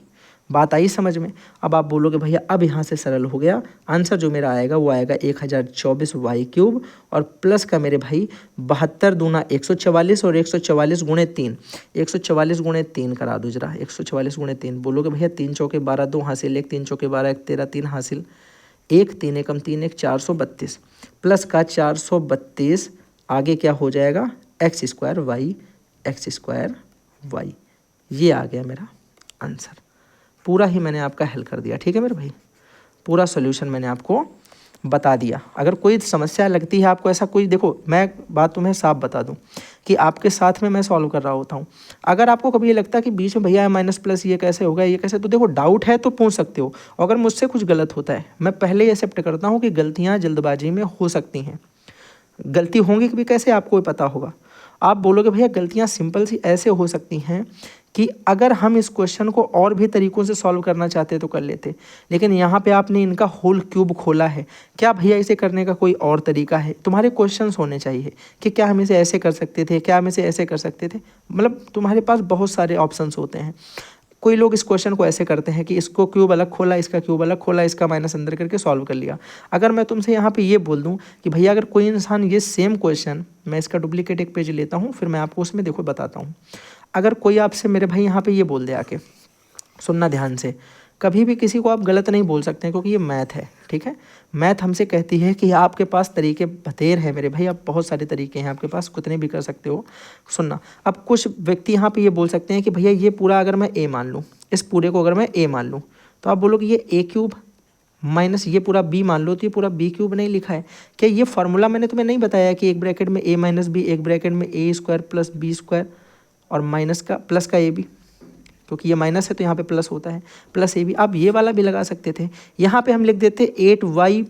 बात आई समझ में? अब आप बोलोगे भैया अब यहाँ से सरल हो गया, आंसर जो मेरा आएगा वो आएगा 1024y³ और प्लस का मेरे भाई 72 दूना 144 और 144 गुणे 3 144 गुणे 3 करा दो जरा। 144 गुणे 3 बोलोगे भैया 3 चौके 12 2 हासिल 1 3 चौके 12 1 13 3 हासिल 1 3 एकम 3 1 432 प्लस का 432 आगे क्या हो जाएगा x²y। ये आ गया मेरा आंसर। पूरा ही मैंने आपका हल कर दिया, ठीक है मेरे भाई, पूरा सॉल्यूशन मैंने आपको बता दिया। अगर कोई समस्या लगती है आपको ऐसा कोई, देखो मैं बात तुम्हें साफ बता दूं कि आपके साथ में मैं सॉल्व कर रहा होता हूं। अगर आपको कभी ये लगता है कि बीच में भैया माइनस प्लस ये कैसे होगा ये कैसे, तो देखो डाउट है तो पूछ सकते हो। अगर मुझसे कुछ गलत होता है मैं पहले ही एक्सेप्ट करता हूँ कि गलतियाँ जल्दबाजी में हो सकती हैं, गलती होंगी भी कैसे आपको पता होगा। आप बोलोगे भैया गलतियाँ सिंपल सी ऐसे हो सकती हैं कि अगर हम इस क्वेश्चन को और भी तरीक़ों से सॉल्व करना चाहते तो कर लेते, लेकिन यहाँ पे आपने इनका होल क्यूब खोला है। क्या भैया इसे करने का कोई और तरीका है? तुम्हारे क्वेश्चंस होने चाहिए कि क्या हम इसे ऐसे कर सकते थे, क्या हम इसे ऐसे कर सकते थे, मतलब तुम्हारे पास बहुत सारे ऑप्शंस होते हैं। कोई लोग इस क्वेश्चन को ऐसे करते हैं कि इसको क्यूब अलग खोला, इसका क्यूब अलग खोला, इसका माइनस अंदर करके सॉल्व कर लिया। अगर मैं तुमसे यहाँ पे ये बोल दूँ कि भैया अगर कोई इंसान ये सेम क्वेश्चन, मैं इसका डुप्लीकेट एक पेज लेता हूँ, फिर मैं आपको उसमें देखो बताता हूँ। अगर कोई आपसे मेरे भाई यहाँ पे ये बोल दे आके, सुनना ध्यान से, कभी भी किसी को आप गलत नहीं बोल सकते हैं क्योंकि ये मैथ है, ठीक है। मैथ हमसे कहती है कि आपके पास तरीके बतेर है मेरे भाई, आप बहुत सारे तरीके हैं आपके पास, कितने भी कर सकते हो। सुनना, अब कुछ व्यक्ति यहाँ पे ये बोल सकते हैं कि भैया ये पूरा अगर मैं ए मान लूँ, इस पूरे को अगर मैं ए मान लूँ, तो आप बोलोगे ये ए क्यूब माइनस ये पूरा बी मान लो, तो ये पूरा बी क्यूब नहीं लिखा है क्या? ये फार्मूला मैंने तुम्हें नहीं बताया कि एक ब्रैकेट में ए माइनस बी, एक ब्रैकेट में ए स्क्वायर प्लस बी स्क्वायर और माइनस का प्लस का ए बी, क्योंकि ये माइनस है तो यहाँ पे प्लस होता है, प्लस ए बी। आप ये वाला भी लगा सकते थे। यहाँ पे हम लिख देते 8y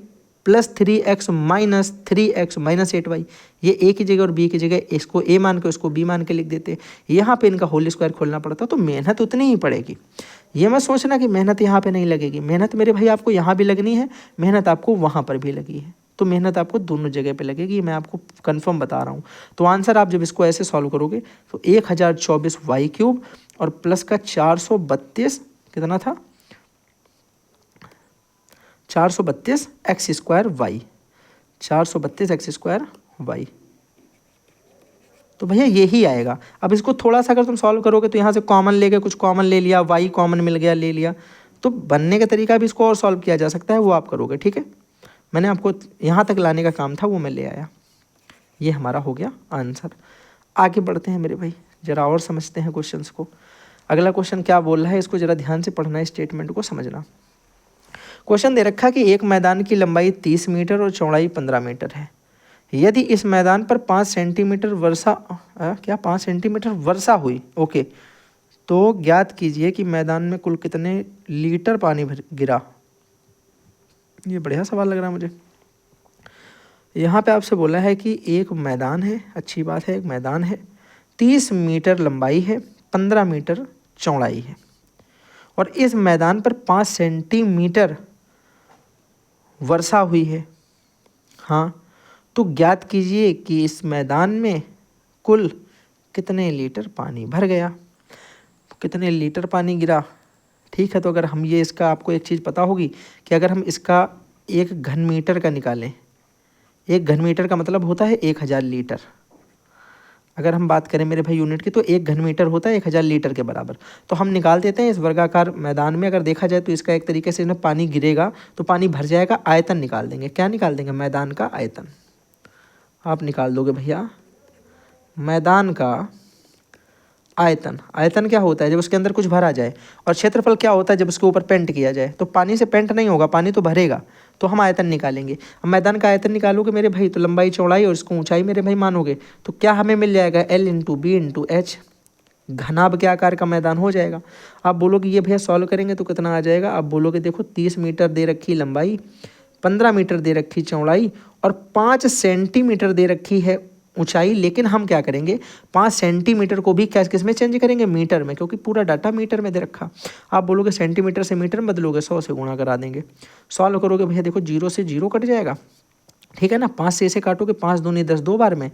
plus 3x minus 3x minus 8y, ये ए की जगह और बी की जगह इसको ए मान के उसको बी मान के लिख देते। यहाँ पे इनका होल स्क्वायर खोलना पड़ता, तो मेहनत उतनी ही पड़ेगी। ये मत सोचना कि मेहनत यहाँ पे नहीं लगेगी, मेहनत मेरे भाई आपको यहाँ भी लगनी है, मेहनत आपको वहाँ पर भी लगी है, तो मेहनत आपको दोनों जगह पे लगेगी, मैं आपको कंफर्म बता रहा हूँ। तो आंसर आप जब इसको ऐसे सॉल्व करोगे तो 1024 वाई क्यूब और प्लस का 432 कितना था, 432 x square y, 432 x square y, तो भैया यही आएगा। अब इसको थोड़ा सा अगर तुम सॉल्व करोगे तो यहाँ से कॉमन ले गए, कुछ कॉमन ले लिया, वाई कॉमन मिल गया, ले लिया, तो बनने का तरीका भी इसको और सॉल्व किया जा सकता है, वो आप करोगे, ठीक है। मैंने आपको यहाँ तक लाने का काम था, वो मैं ले आया। ये हमारा हो गया आंसर। आगे बढ़ते हैं मेरे भाई, ज़रा और समझते हैं क्वेश्चंस को। अगला क्वेश्चन क्या बोल रहा है, इसको ज़रा ध्यान से पढ़ना है, स्टेटमेंट को समझना। क्वेश्चन दे रखा कि एक मैदान की लंबाई 30 मीटर और चौड़ाई 15 मीटर है। यदि इस मैदान पर 5 सेंटीमीटर वर्षा क्या 5 सेंटीमीटर वर्षा हुई, ओके, तो ज्ञात कीजिए कि मैदान में कुल कितने लीटर पानी गिरा। ये बढ़िया सवाल लग रहा है मुझे। यहाँ पे आपसे बोला है कि एक मैदान है, अच्छी बात है, एक मैदान है, 30 मीटर लंबाई है, 15 मीटर चौड़ाई है, और इस मैदान पर 5 सेंटीमीटर वर्षा हुई है। हाँ, तो ज्ञात कीजिए कि इस मैदान में कुल कितने लीटर पानी भर गया, कितने लीटर पानी गिरा। ठीक है, तो अगर हम ये इसका आपको एक चीज़ पता होगी कि अगर हम इसका 1 घन मीटर का निकालें, 1 घन मीटर का मतलब होता है 1000 लीटर। अगर हम बात करें मेरे भाई यूनिट की, तो 1 घन मीटर होता है 1000 लीटर के बराबर। तो हम निकाल देते हैं इस वर्गाकार मैदान में, अगर देखा जाए तो इसका एक तरीके से इसमें पानी गिरेगा तो पानी भर जाएगा, आयतन निकाल देंगे। क्या निकाल देंगे? मैदान का आयतन। आप निकाल दोगे भैया मैदान का आयतन। आयतन क्या होता है? जब उसके अंदर कुछ भरा जाए। और क्षेत्रफल क्या होता है? जब उसके ऊपर पेंट किया जाए। तो पानी से पेंट नहीं होगा, पानी तो भरेगा, तो हम आयतन निकालेंगे। अब मैदान का आयतन निकालोगे मेरे भाई तो लंबाई चौड़ाई और इसको ऊंचाई मेरे भाई मानोगे तो क्या हमें मिल जाएगा? L into B into H, घनाभ के आकार का मैदान हो जाएगा। आप बोलोगे ये भैया सॉल्व करेंगे तो कितना आ जाएगा? आप बोलोगे देखो 30 मीटर दे रखी लंबाई, 15 मीटर दे रखी चौड़ाई और 5 सेंटीमीटर दे रखी है ऊंचाई। लेकिन हम क्या करेंगे, 5 सेंटीमीटर को भी क्या किस में चेंज करेंगे? मीटर में, क्योंकि पूरा डाटा मीटर में दे रखा। आप बोलोगे सेंटीमीटर से मीटर में बदलोगे, 100 से गुणा करा देंगे। सॉल्व करोगे भैया देखो 0 से 0 कट जाएगा, ठीक है ना। 5 से इसे काटोगे, 5 दूनी 10, 2 बार में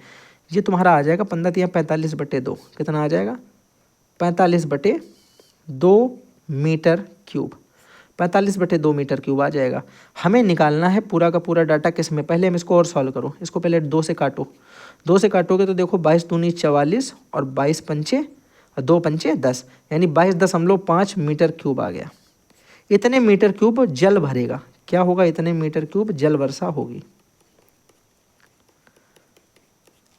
ये तुम्हारा आ जाएगा 15 या 45/2। कितना आ जाएगा? 45/2 मीटर क्यूब। 45/2 मीटर क्यूब आ जाएगा। हमें निकालना है पूरा का पूरा डाटा किस में? पहले हम इसको और सॉल्व करो। इसको पहले 2 से काटो, 2 से काटोगे तो देखो 22 दूनी 44 और 22 पंचे 2 पंचे 10, यानी 22.5 मीटर क्यूब आ गया। इतने मीटर क्यूब जल भरेगा। क्या होगा? इतने मीटर क्यूब जल वर्षा होगी।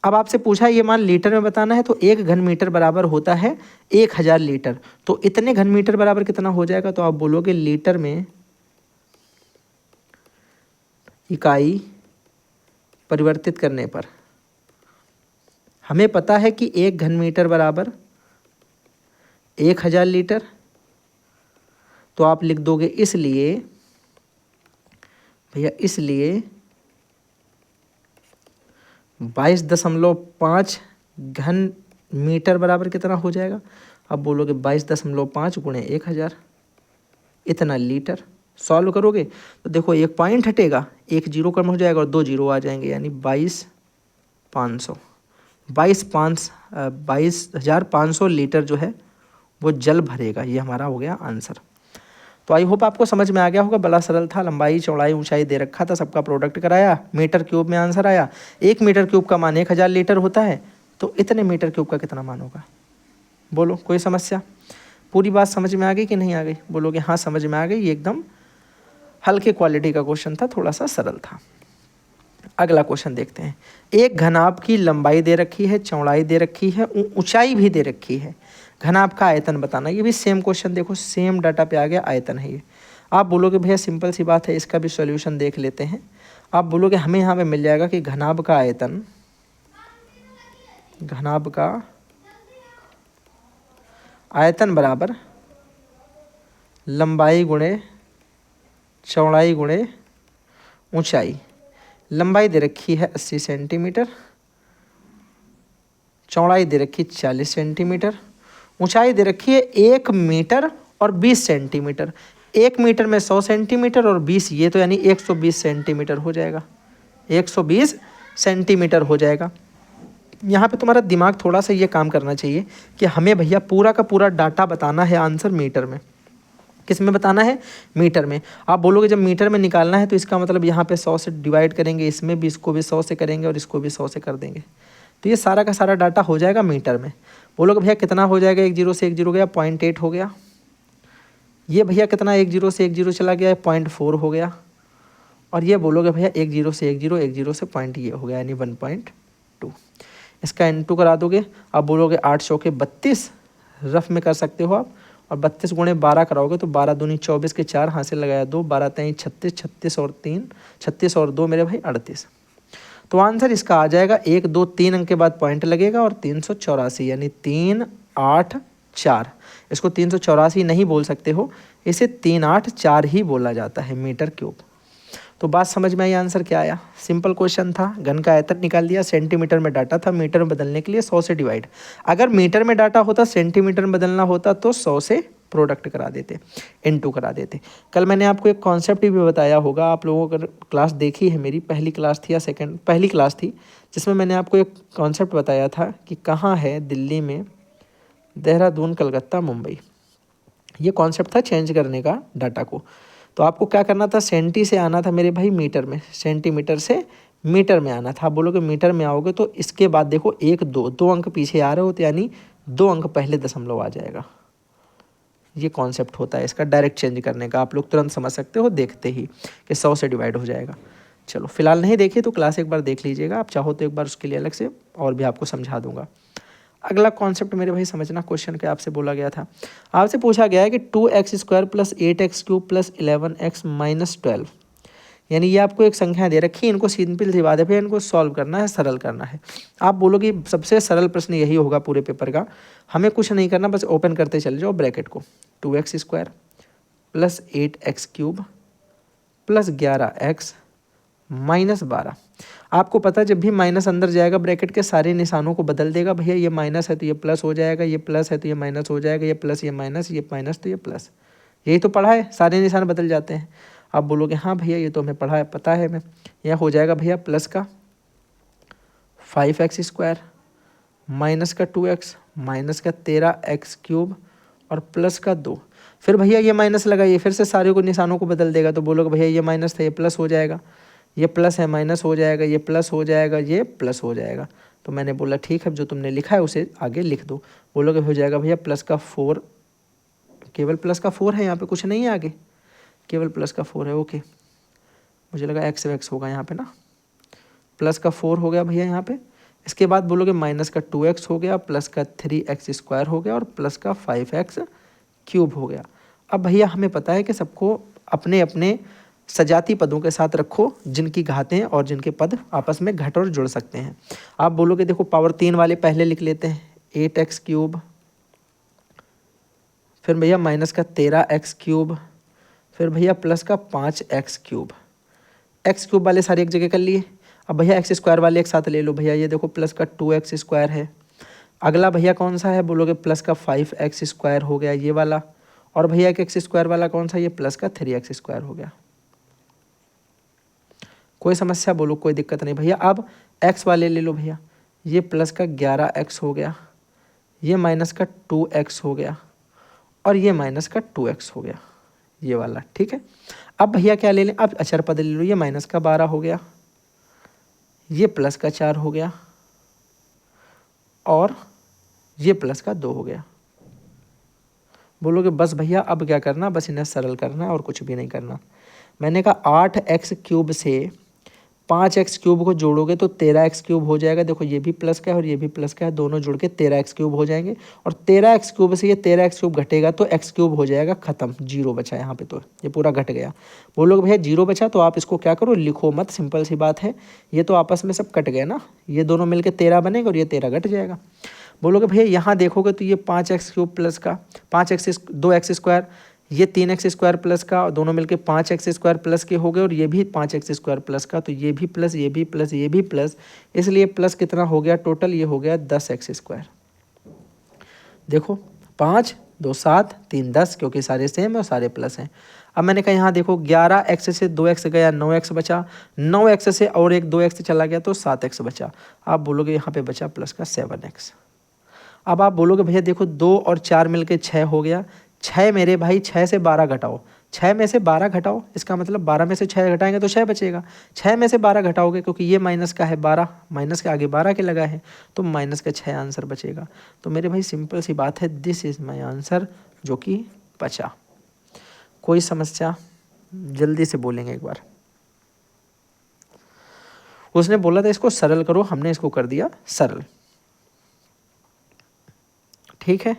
अब आपसे पूछा ये मान लीटर में बताना है, तो 1 घन मीटर बराबर होता है 1000 लीटर। तो इतने घन मीटर बराबर कितना हो जाएगा? तो आप बोलोगे लीटर में इकाई परिवर्तित करने पर हमें पता है कि 1 घन मीटर बराबर 1000 लीटर। तो आप लिख दोगे इसलिए भैया, इसलिए 22.5 घन मीटर बराबर कितना हो जाएगा? अब बोलोगे 22.5 गुणे 1000, इतना लीटर। सॉल्व करोगे तो देखो एक पॉइंट हटेगा, एक जीरो कम हो जाएगा और 2 जीरो आ जाएंगे, यानी 22,500 22,500 लीटर जो है वो जल भरेगा। ये हमारा हो गया आंसर। तो आई होप आपको समझ में आ गया होगा। बड़ा सरल था, लंबाई चौड़ाई ऊंचाई दे रखा था, सबका प्रोडक्ट कराया, मीटर क्यूब में आंसर आया। 1 मीटर क्यूब का मान 1000 लीटर होता है, तो इतने मीटर क्यूब का कितना मान होगा? बोलो, कोई समस्या? पूरी बात समझ में आ गई कि नहीं आ गई? बोलोगे हाँ समझ में आ गई। ये एकदम हल्के क्वालिटी का क्वेश्चन था, थोड़ा सा सरल था। अगला क्वेश्चन देखते हैं। एक घनाभ की लंबाई दे रखी है, चौड़ाई दे रखी है, ऊंचाई भी दे रखी है, घनाभ का आयतन बताना। ये भी सेम क्वेश्चन, देखो सेम डाटा पे आ गया, आयतन है ये। आप बोलोगे भैया सिंपल सी बात है, इसका भी सॉल्यूशन देख लेते हैं। आप बोलोगे हमें यहाँ पे मिल जाएगा कि घनाभ का आयतन, घनाभ का आयतन बराबर लंबाई गुणे चौड़ाई गुणे ऊंचाई। लंबाई दे रखी है 80 सेंटीमीटर, चौड़ाई दे रखी 40 सेंटीमीटर, ऊंचाई दे रखी है 1 मीटर और 20 सेंटीमीटर। 1 मीटर में 100 सेंटीमीटर और 20, ये तो यानी 120 सेंटीमीटर हो जाएगा, 120 सेंटीमीटर हो जाएगा। यहाँ पे तुम्हारा दिमाग थोड़ा सा ये काम करना चाहिए कि हमें भैया पूरा का पूरा डाटा बताना है, आंसर मीटर में। किस में बताना है? मीटर में। आप बोलोगे जब मीटर में निकालना है तो इसका मतलब यहाँ पे 100 से डिवाइड करेंगे, इसमें भी, इसको भी 100 से करेंगे और इसको भी 100 से कर देंगे, तो ये सारा का सारा डाटा हो जाएगा मीटर में। बोलोगे भैया कितना हो जाएगा? 1 जीरो से 1 जीरो गया 0.8 हो गया। ये भैया कितना 1 जीरो से 1 जीरो चला गया 0.4 हो गया। और ये बोलोगे भैया 1 जीरो से 1 जीरो, 1 जीरो से पॉइंट ये हो गया, यानी 1.2। इसका इंटू करा दोगे। आप बोलोगे 8 चौके 32, रफ में कर सकते हो आप, और 32 गुणे 12 कराओगे तो 12 दूनी 24 के 4 हाथ से लगाया 2, 12 तेईं 36, 36 और 3, 36 और 2 मेरे भाई 38। तो आंसर इसका आ जाएगा 1 2 3 अंक के बाद पॉइंट लगेगा और 384, यानी 384। इसको 384 नहीं बोल सकते हो, इसे 384 ही बोला जाता है मीटर क्यूब। तो बात समझ में आई? आंसर क्या आया? सिंपल क्वेश्चन था, घन का आयतन निकाल दिया, सेंटीमीटर में डाटा था, मीटर में बदलने के लिए 100 से डिवाइड। अगर मीटर में डाटा होता, सेंटीमीटर में बदलना होता तो 100 से प्रोडक्ट करा देते, इनटू करा देते। कल मैंने आपको एक कॉन्सेप्ट भी बताया होगा, आप लोगों को क्लास देखी है मेरी, पहली क्लास थी या सेकेंड, पहली क्लास थी, जिसमें मैंने आपको एक कॉन्सेप्ट बताया था कि कहाँ है दिल्ली में, देहरादून, कलकत्ता, मुंबई। ये कॉन्सेप्ट था चेंज करने का डाटा को। तो आपको क्या करना था? सेंटी से आना था मेरे भाई मीटर में, सेंटीमीटर से मीटर में आना था। आप बोलोगे मीटर में आओगे तो इसके बाद देखो 1 2 2 अंक पीछे आ रहे होते, यानी 2 अंक पहले दशमलव आ जाएगा। ये कॉन्सेप्ट होता है इसका डायरेक्ट चेंज करने का, आप लोग तुरंत समझ सकते हो देखते ही कि 100 से डिवाइड हो जाएगा। चलो फिलहाल नहीं देखिए तो क्लास एक बार देख लीजिएगा, आप चाहो तो एक बार उसके लिए अलग से और भी आपको समझा दूंगा। अगला कॉन्सेप्ट मेरे भाई समझना, क्वेश्चन के आपसे बोला गया था, आपसे पूछा गया है कि 2x² + 8x³ + 11x - 12, यानी ये आपको एक संख्या दे रखी है, इनको सिंपल सी बात है, फिर इनको सॉल्व करना है, सरल करना है। आप बोलोगे सबसे सरल प्रश्न यही होगा पूरे पेपर का, हमें कुछ नहीं करना, बस ओपन करते चले जाओ ब्रैकेट को। 2x² + 8x³ + 11x - 12। आपको पता है जब भी माइनस अंदर जाएगा ब्रैकेट के सारे निशानों को बदल देगा। भैया ये माइनस है तो ये प्लस हो जाएगा, ये प्लस है तो ये माइनस हो जाएगा, ये प्लस ये माइनस, ये माइनस तो ये प्लस। यही तो पढ़ा है, सारे निशान बदल जाते हैं। आप बोलोगे हाँ भैया ये तो हमें पढ़ा है, पता है हमें। यह हो जाएगा भैया प्लस का 5x² माइनस का 2x माइनस का 13x³ और प्लस का 2। फिर भैया ये माइनस लगाइए, फिर से सारे को निशानों को बदल देगा। तो बोलोगे भैया ये माइनस था, ये प्लस हो जाएगा, ये प्लस है माइनस हो जाएगा, ये प्लस हो जाएगा, ये प्लस हो जाएगा। तो मैंने बोला ठीक है, जो तुमने लिखा है उसे आगे लिख दो। बोलोगे हो जाएगा भैया प्लस का 4, केवल प्लस का 4 है, यहाँ पे कुछ नहीं है आगे, केवल प्लस का 4 है। ओके, मुझे लगा x होगा यहाँ पे ना, प्लस का 4 हो गया भैया यहाँ पे। इसके बाद बोलोगे माइनस का 2x हो गया, प्लस का 3x² हो गया और प्लस का 5x³ हो गया। अब भैया हमें पता है कि सबको अपने अपने सजाती पदों के साथ रखो, जिनकी घातें और जिनके पद आपस में घट और जुड़ सकते हैं। आप बोलोगे देखो पावर 3 वाले पहले लिख लेते हैं, 8x³, फिर भैया माइनस का 13x³, फिर भैया प्लस का 5x³। x³ वाले सारे एक जगह कर लिए। अब भैया x² वाले एक साथ ले लो। भैया ये देखो प्लस का 2x² है, अगला भैया कौन सा है, बोलोगे प्लस का 5x² हो गया ये वाला, और भैया एक x² वाला कौन सा, ये प्लस का 3x² हो गया। कोई समस्या बोलो, कोई दिक्कत नहीं भैया। अब x वाले ले लो भैया, ये प्लस का 11x हो गया, ये माइनस का 2x हो गया, और ये माइनस का 2x हो गया ये वाला, ठीक है। अब भैया क्या ले लें, अब अचर पद ले लो, ये माइनस का 12 हो गया, ये प्लस का 4 हो गया, और ये प्लस का 2 हो गया। बोलोगे बस भैया अब क्या करना, बस इन्हें सरल करना है और कुछ भी नहीं करना। मैंने कहा 8x³ से 5x³ को जोड़ोगे तो 13x³ हो जाएगा। देखो ये भी प्लस का है और ये भी प्लस का है, दोनों जुड़ के 13x³ हो जाएंगे, और 13x³ से ये 13x³ घटेगा तो x³ हो जाएगा, खत्म, जीरो बचा यहाँ पे, तो ये पूरा घट गया। बोलोगे भैया जीरो बचा तो आप इसको क्या करो, लिखो मत, सिंपल सी बात है, ये तो आपस में सब कट गए ना, ये दोनों मिलके 13 बनेंगे और ये 13 घट जाएगा। बोलोगे भैया यहाँ देखोगे तो ये 5x³ प्लस का 2x², ये 3x² प्लस का, दोनों मिलके 5x² प्लस के हो गए, और ये भी 5x² प्लस का, तो ये भी प्लस, ये भी प्लस, ये भी प्लस, इसलिए प्लस कितना हो गया टोटल, ये हो गया 10x²। देखो 5 2 7 3 10, क्योंकि सारे सेम है और सारे प्लस हैं। अब मैंने कहा यहाँ देखो 11x से 2x गया, 9x बचा, 9x से और एक 2x चला गया तो 7x बचा। आप बोलोगे यहाँ पे बचा प्लस का 7x। अब आप बोलोगे भैया देखो 2 और 4 मिलके 6 हो गया, 6 मेरे भाई 6 से 12 घटाओ, 6 में से 12 घटाओ, इसका मतलब 12 में से 6 घटाएंगे तो 6 बचेगा, 6 में से 12 घटाओगे क्योंकि ये माइनस का है 12, माइनस के आगे 12 के लगा है तो माइनस का 6 आंसर बचेगा। तो मेरे भाई सिंपल सी बात है, दिस इज़ माई आंसर, जो कि बचा। कोई समस्या, जल्दी से बोलेंगे एक बार। उसने बोला था इसको सरल करो, हमने इसको कर दिया सरल, ठीक है।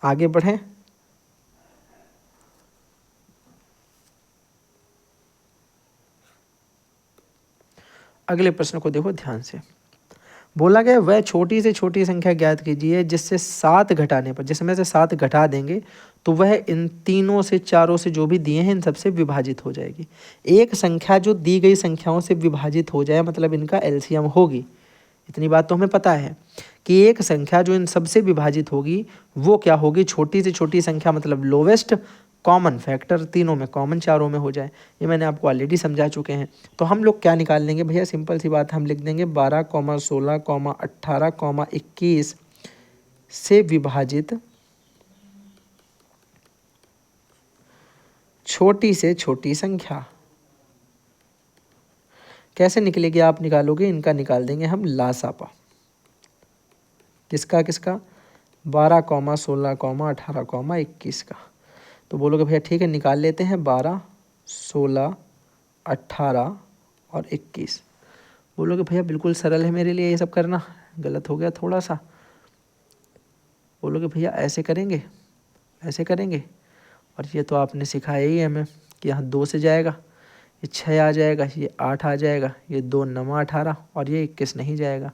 आगे बढ़ें। अगले प्रश्न को देखो ध्यान से। बोला गया वह छोटी से छोटी संख्या ज्ञात कीजिए जिससे 7 घटाने पर, जिसमें से 7 घटा देंगे तो वह इन तीनों से, चारों से जो भी दिए हैं इन सबसे विभाजित हो जाएगी। एक संख्या जो दी गई संख्याओं से विभाजित हो जाए मतलब इनका एलसीएम होगी। इतनी बात तो हमें पता है कि एक संख्या जो इन सबसे विभाजित होगी वो क्या होगी, छोटी से छोटी संख्या मतलब लोवेस्ट कॉमन फैक्टर, तीनों में कॉमन, चारों में हो जाए। ये मैंने आपको ऑलरेडी समझा चुके हैं। तो हम लोग क्या निकाल लेंगे भैया, सिंपल सी बात, हम लिख देंगे 12, 16, 18, 21 से विभाजित छोटी से छोटी संख्या। कैसे निकलेगी आप निकालोगे, इनका निकाल देंगे हम लासापा। किसका किसका, 12, 16, 18, 21 का। तो बोलोगे भैया ठीक है निकाल लेते हैं, 12, 16, 18 और 21। बोलोगे भैया बिल्कुल सरल है मेरे लिए ये सब करना, गलत हो गया थोड़ा सा। बोलोगे भैया ऐसे करेंगे, ऐसे करेंगे, और ये तो आपने सिखाया ही है हमें कि यहाँ 2 से जाएगा, ये 6 आ जाएगा, ये 8 आ जाएगा, ये 2 9 18 और ये 21 नहीं जाएगा।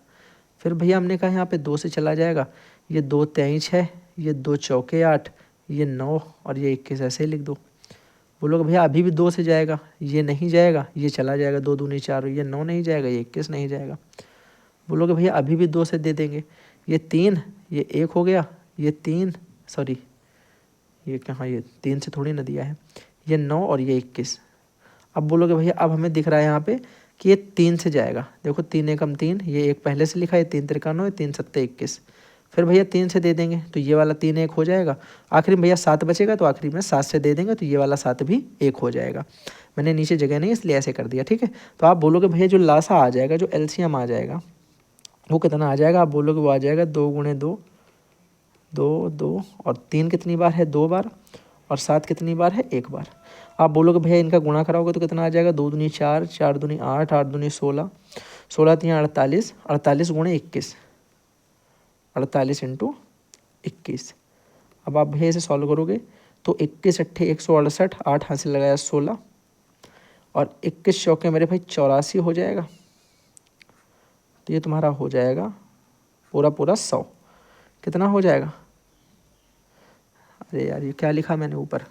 फिर भैया हमने कहा यहाँ पे 2 से चला जाएगा, ये 2 23 है, ये 2 चौके 8, ये 9 और ये 21, ऐसे ही लिख दो। बोलोगे भैया अभी भी 2 से जाएगा, ये नहीं जाएगा, ये चला जाएगा, 2 दूनी 4, ये 9 नहीं जाएगा, ये 21 नहीं जाएगा। बोलोगे भैया अभी भी 2 से दे देंगे, ये 3, ये 1 हो गया, ये 3 सॉरी ये कहाँ, ये 3 से थोड़ी ना दिया है, ये 9 और ये 21। अब बोलोगे भैया अब हमें दिख रहा है यहाँ पे कि ये 3 से जाएगा। देखो 3 एकम 3, ये 1 पहले से लिखा है, 3 तिरका 9, 3 सत्ते 21। फिर भैया 3 से दे देंगे तो ये वाला 3 1 हो जाएगा। आखिरी में भैया 7 बचेगा तो आखिरी में 7 से दे देंगे तो ये वाला 7 भी 1 हो जाएगा। मैंने नीचे जगह नहीं इसलिए ऐसे कर दिया, ठीक है। तो आप बोलोगे भैया जो लासा आ जाएगा, जो एलसीएम आ जाएगा वो कितना आ जाएगा, आप बोलोगे वो आ जाएगा 2 × 2 2 2 और 3 कितनी बार है, 2 बार, और 7 कितनी बार है, 1 बार। आप बोलोगे भैया इनका गुणा कराओगे तो कितना आ जाएगा, 2 दूनी 4, 4 दूनी 8, 8 दूनी 16, 16 3 48, 48 × 21, 48 × 21। अब आप भैया इसे सॉल्व करोगे तो 21 अट्ठे 168, 8 हाथ से लगाया 16 और 21 चौके मेरे भाई 84 हो जाएगा। तो ये तुम्हारा हो जाएगा पूरा पूरा 100। कितना हो जाएगा, अरे यार ये क्या लिखा मैंने ऊपर,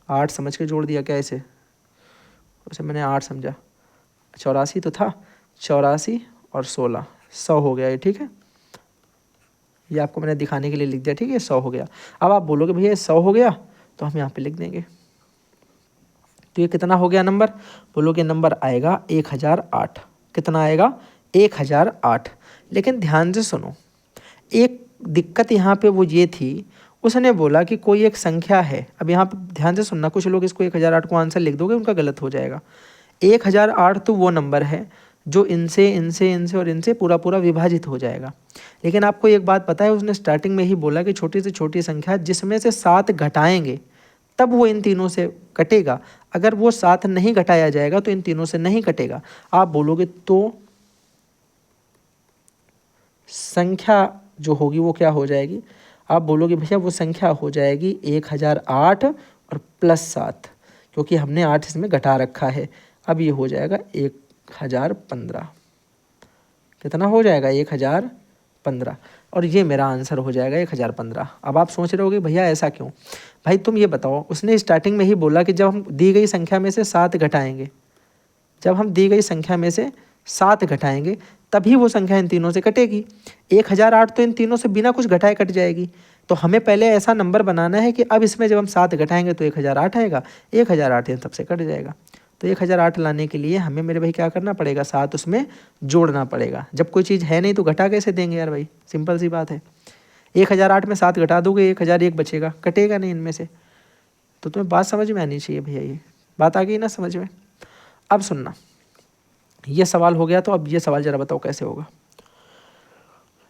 8 समझ के जोड़ दिया क्या इसे, उसे मैंने 8 समझा, 84 तो था, 84 और 16 100 हो गया ये, ठीक है। ये आपको मैंने दिखाने के लिए लिख दिया, ठीक है, 100 हो गया। अब आप बोलोगे भैया 100 हो गया, तो हम यहाँ पे लिख देंगे। तो ये कितना हो गया नंबर? बोलोगे नंबर आएगा 1008। कितना आएगा? 1008। लेकिन ध्यान से सुनो, एक दिक्कत यहाँ पे वो ये थी, उसने बोला कि कोई एक संख्या है। अब यहाँ पे ध्यान से सुनना, कुछ लोग इसको 1008 को आंसर लिख दोगे, उनका गलत हो जाएगा। 1008 तो वो नंबर है जो इनसे इनसे इनसे और इनसे पूरा पूरा विभाजित हो जाएगा। लेकिन आपको एक बात पता है, उसने स्टार्टिंग में ही बोला कि छोटी से छोटी संख्या जिसमें से 7 घटाएंगे तब वो इन तीनों से कटेगा। अगर वो 7 नहीं घटाया जाएगा तो इन तीनों से नहीं कटेगा। आप बोलोगे तो संख्या जो होगी वो क्या हो जाएगी? आप बोलोगे भैया वो संख्या हो जाएगी 1008 और +7, क्योंकि हमने 8 इसमें घटा रखा है। अब ये हो जाएगा 1015। कितना हो जाएगा? 1015। और ये मेरा आंसर हो जाएगा 1015। अब आप सोच रहे होगे भैया ऐसा क्यों? भाई तुम ये बताओ, उसने स्टार्टिंग में ही बोला कि जब हम दी गई संख्या में से 7 घटाएंगे, जब हम दी गई संख्या में से 7 घटाएंगे तभी वो संख्या इन तीनों से कटेगी। 1008 तो इन तीनों से बिना कुछ घटाए कट जाएगी। तो हमें पहले ऐसा नंबर बनाना है कि अब इसमें जब हम 7 घटाएंगे तो 1008 आएगा, 1008 इन सबसे कट जाएगा। तो 1008 लाने के लिए हमें मेरे भाई क्या करना पड़ेगा? 7 उसमें जोड़ना पड़ेगा। जब कोई चीज़ है नहीं तो घटा कैसे देंगे यार भाई? सिंपल सी बात है। 1008 में 7 घटा दोगे, 1001 बचेगा, कटेगा नहीं इनमें से। तो तुम्हें बात समझ में आनी चाहिए भैया, ये बात आ गई ना समझ में? अब सुनना, ये सवाल हो गया, तो अब ये सवाल जरा बताओ कैसे होगा।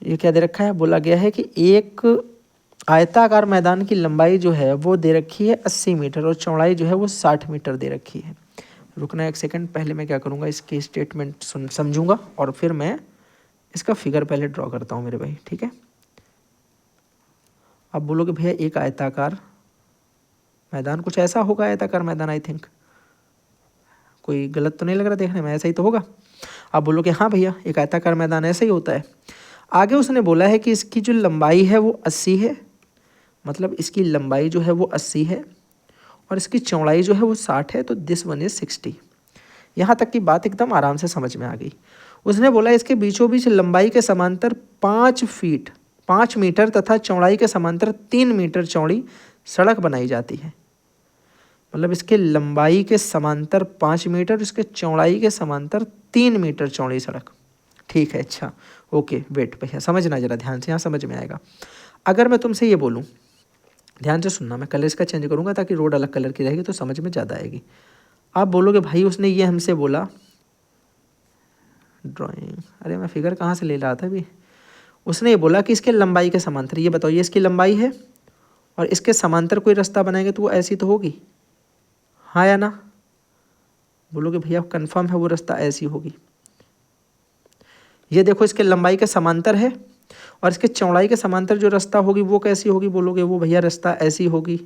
ये क्या दे रखा है? बोला गया है कि एक आयताकार मैदान की लंबाई जो है वो दे रखी है 80 मीटर और चौड़ाई जो है वो 60 मीटर दे रखी है। रुकना एक सेकंड, पहले मैं क्या करूँगा, इसकी स्टेटमेंट समझूंगा और फिर मैं इसका फिगर पहले ड्रॉ करता हूँ मेरे भाई, ठीक है। अब बोलोगे भैया एक आयताकार मैदान, कुछ ऐसा होगा आयताकार मैदान, आई थिंक। कोई गलत तो नहीं लग रहा देखने में? ऐसा ही तो होगा। आप बोलोगे हाँ भैया एक आयताकार मैदान ऐसा ही होता है। आगे उसने बोला है कि इसकी जो लंबाई है वो 80 है, मतलब इसकी लंबाई जो है वो 80 है और इसकी चौड़ाई जो है वो 60 है, तो दिस वन इज 60। यहाँ तक की बात एकदम आराम से समझ में आ गई। उसने बोला इसके बीचों बीच लंबाई के समांतर 5 मीटर तथा चौड़ाई के समांतर 3 मीटर चौड़ी सड़क बनाई जाती है। मतलब इसके लंबाई के समांतर 5 मीटर, इसके चौड़ाई के समांतर 3 मीटर चौड़ी सड़क। ठीक है, अच्छा ओके, वेट भैया समझना जरा ध्यान से, यहाँ समझ में आएगा। अगर मैं तुमसे ये बोलूँ, ध्यान से सुनना, मैं कलर इसका चेंज करूँगा ताकि रोड अलग कलर की रहेगी तो समझ में ज़्यादा आएगी। आप बोलोगे भाई उसने ये हमसे बोला ड्राइंग, अरे मैं फिगर कहाँ से ले रहा था अभी। उसने ये बोला कि इसके लंबाई के समांतर, ये बताओ ये इसकी लंबाई है और इसके समांतर कोई रास्ता बनाएंगे तो वो ऐसी तो होगी, हाँ या ना? बोलोगे भैया कंफर्म है वो रास्ता ऐसी होगी। ये देखो इसके लंबाई के समांतर है और इसके चौड़ाई के समांतर जो रास्ता होगी वो कैसी होगी? बोलोगे वो भैया रास्ता ऐसी होगी।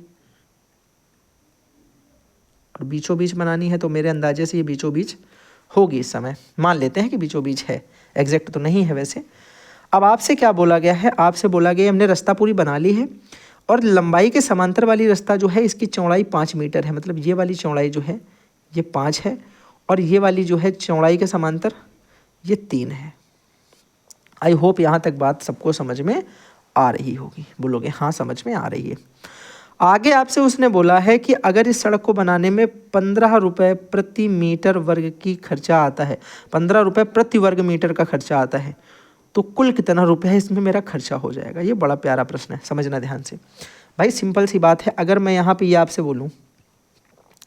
और बीचों बीच बनानी है तो मेरे अंदाजे से ये बीचों बीच होगी। इस समय मान लेते हैं कि बीचों बीच है, एग्जैक्ट तो नहीं है वैसे। अब आपसे क्या बोला गया है? आपसे बोला गया हमने रास्ता पूरी बना ली है और लंबाई के समांतर वाली रास्ता जो है इसकी चौड़ाई 5 मीटर है, मतलब ये वाली चौड़ाई जो है ये 5 है और ये वाली जो है चौड़ाई के समांतर ये 3 है। आई होप यहाँ तक बात सबको समझ में आ रही होगी। बोलोगे हाँ समझ में आ रही है। आगे आपसे उसने बोला है कि अगर इस सड़क को बनाने में 15 रुपये प्रति मीटर वर्ग की खर्चा आता है, 15 रुपये प्रति वर्ग मीटर का खर्चा आता है, तो कुल कितना रुपया इसमें मेरा खर्चा हो जाएगा? ये बड़ा प्यारा प्रश्न है, समझना ध्यान से भाई। सिंपल सी बात है, अगर मैं यहाँ पे ये आपसे बोलूँ,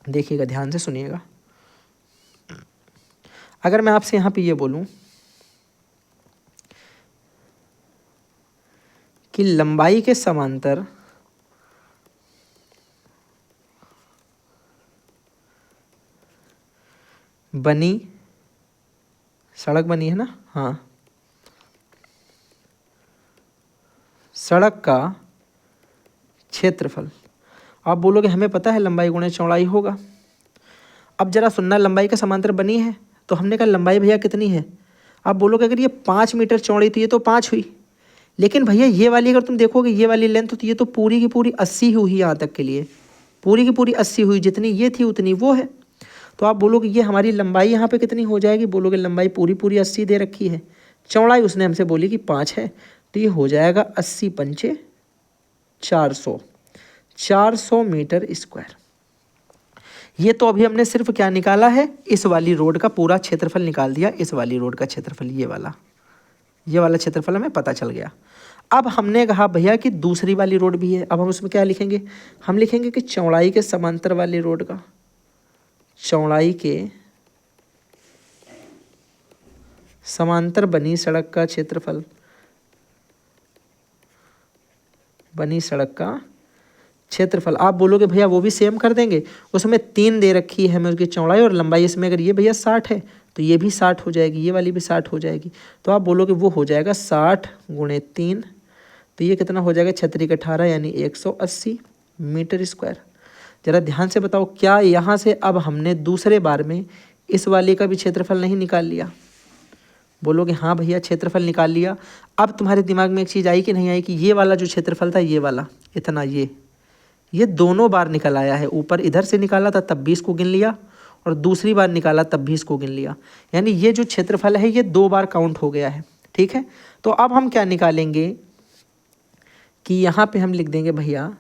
देखिएगा ध्यान से सुनिएगा, अगर मैं आपसे यहाँ पे ये बोलूँ कि लंबाई के समांतर बनी सड़क बनी है ना, हाँ, सड़क का क्षेत्रफल। आप बोलोगे हमें पता है लंबाई गुणे चौड़ाई होगा। अब जरा सुनना, लंबाई के समांतर बनी है तो हमने कहा लंबाई भैया कितनी है? आप बोलोगे अगर ये 5 मीटर चौड़ी तो ये तो 5 हुई, लेकिन भैया ये वाली अगर तुम देखोगे ये वाली लेंथ तो ये तो पूरी की पूरी 80 हुई, यहाँ तक के लिए पूरी की पूरी 80 हुई, जितनी ये थी उतनी वो है। तो आप बोलोगे ये हमारी लंबाई यहाँ पे कितनी हो जाएगी? बोलोगे लंबाई पूरी पूरी 80 दे रखी है, चौड़ाई उसने हमसे बोली कि 5 है, तो ये हो जाएगा 80 पंचे 400 मीटर स्क्वायर। ये तो अभी हमने सिर्फ क्या निकाला है, इस वाली रोड का पूरा क्षेत्रफल निकाल दिया। इस वाली रोड का क्षेत्रफल ये वाला क्षेत्रफल हमें पता चल गया। अब हमने कहा भैया कि दूसरी वाली रोड भी है। अब हम उसमें क्या लिखेंगे, हम लिखेंगे कि चौड़ाई के समांतर वाली रोड का, चौड़ाई के समांतर बनी सड़क का क्षेत्रफल, बनी सड़क का क्षेत्रफल। आप बोलोगे भैया वो भी सेम कर देंगे, उसमें 3 दे रखी है हमें उसकी चौड़ाई और लंबाई। इसमें अगर ये भैया 60 है तो ये भी 60 हो जाएगी, ये वाली भी 60 हो जाएगी। तो आप बोलोगे वो हो जाएगा 60 गुणे 3, तो ये कितना हो जाएगा 36 18 यानी 180 मीटर स्क्वायर। जरा ध्यान से बताओ, क्या यहाँ से अब हमने दूसरे बार में इस वाले का भी क्षेत्रफल नहीं निकाल लिया? बोलोगे हाँ भैया क्षेत्रफल निकाल लिया। अब तुम्हारे दिमाग में एक चीज़ आई कि नहीं आई कि ये वाला जो क्षेत्रफल था, ये वाला इतना, ये दोनों बार निकल आया है। ऊपर इधर से निकाला था तब भी इसको गिन लिया, और दूसरी बार निकाला तब भी इसको गिन लिया। यानी ये जो क्षेत्रफल है ये 2 बार काउंट हो गया है। ठीक है, तो अब हम क्या निकालेंगे कि यहाँ पे हम लिख देंगे भैया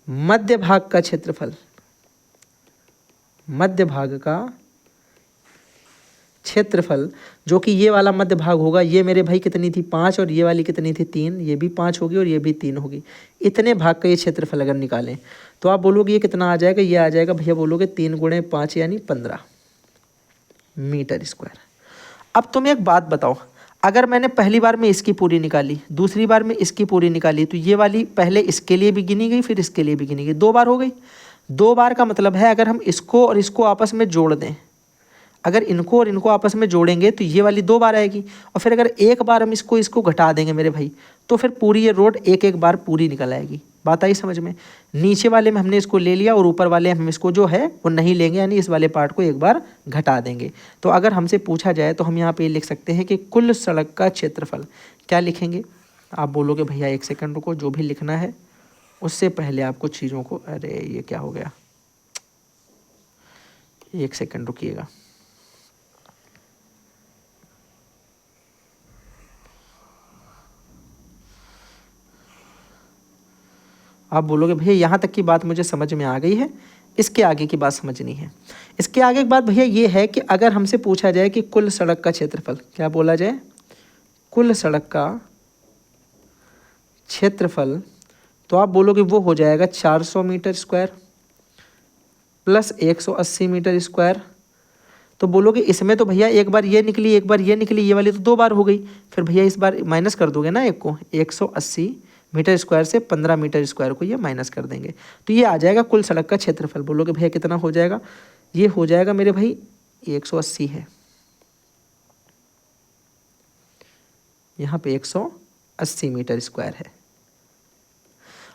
मध्य भाग का क्षेत्रफल, मध्य भाग का क्षेत्रफल, जो कि ये वाला मध्य भाग होगा। ये मेरे भाई कितनी थी 5 और ये वाली कितनी थी 3, ये भी 5 होगी और ये भी 3 होगी। इतने भाग का ये क्षेत्रफल अगर निकालें तो आप बोलोगे ये कितना आ जाएगा, ये आ जाएगा भैया बोलोगे 3 गुणे 5 यानी 15 मीटर स्क्वायर। अब तुम एक बात बताओ, अगर मैंने पहली बार में इसकी पूरी निकाली, दूसरी बार में इसकी पूरी निकाली, तो ये वाली पहले इसके लिए भी गिनी गई फिर इसके लिए भी गिनी गई, 2 बार हो गई। 2 बार का मतलब है अगर हम इसको और इसको आपस में जोड़ दें, अगर इनको और इनको आपस में जोड़ेंगे तो ये वाली 2 बार आएगी, और फिर अगर एक बार हम इसको घटा देंगे मेरे भाई, तो फिर पूरी ये रोड एक बार पूरी निकल आएगी। बात आई समझ में? नीचे वाले में हमने इसको ले लिया और ऊपर वाले हम इसको जो है वो नहीं लेंगे, यानी इस वाले पार्ट को एक बार घटा देंगे। तो अगर हमसे पूछा जाए तो हम यहाँ पे लिख सकते हैं कि कुल सड़क का क्षेत्रफल। क्या लिखेंगे? आप बोलोगे भैया 1 सेकंड रुको, जो भी लिखना है उससे पहले आपको चीज़ों को, अरे ये क्या हो गया, 1 सेकंड रुकिएगा। आप बोलोगे भैया यहाँ तक की बात मुझे समझ में आ गई है, इसके आगे की बात समझनी है। इसके आगे की बात भैया ये है कि अगर हमसे पूछा जाए कि कुल सड़क का क्षेत्रफल, क्या बोला जाए, कुल सड़क का क्षेत्रफल, तो आप बोलोगे वो हो जाएगा 400 meter square plus 180 meter square. तो बोलोगे इसमें तो भैया एक बार ये निकली एक बार ये निकली, ये वाली तो 2 बार हो गई, फिर भैया इस बार माइनस कर दोगे ना एक को, 180 मीटर स्क्वायर से 15 मीटर स्क्वायर को ये माइनस कर देंगे, तो ये आ जाएगा कुल सड़क का क्षेत्रफल। बोलोगे भैया कितना हो जाएगा, ये हो जाएगा मेरे भाई 180 है, यहाँ पे 180 मीटर स्क्वायर है।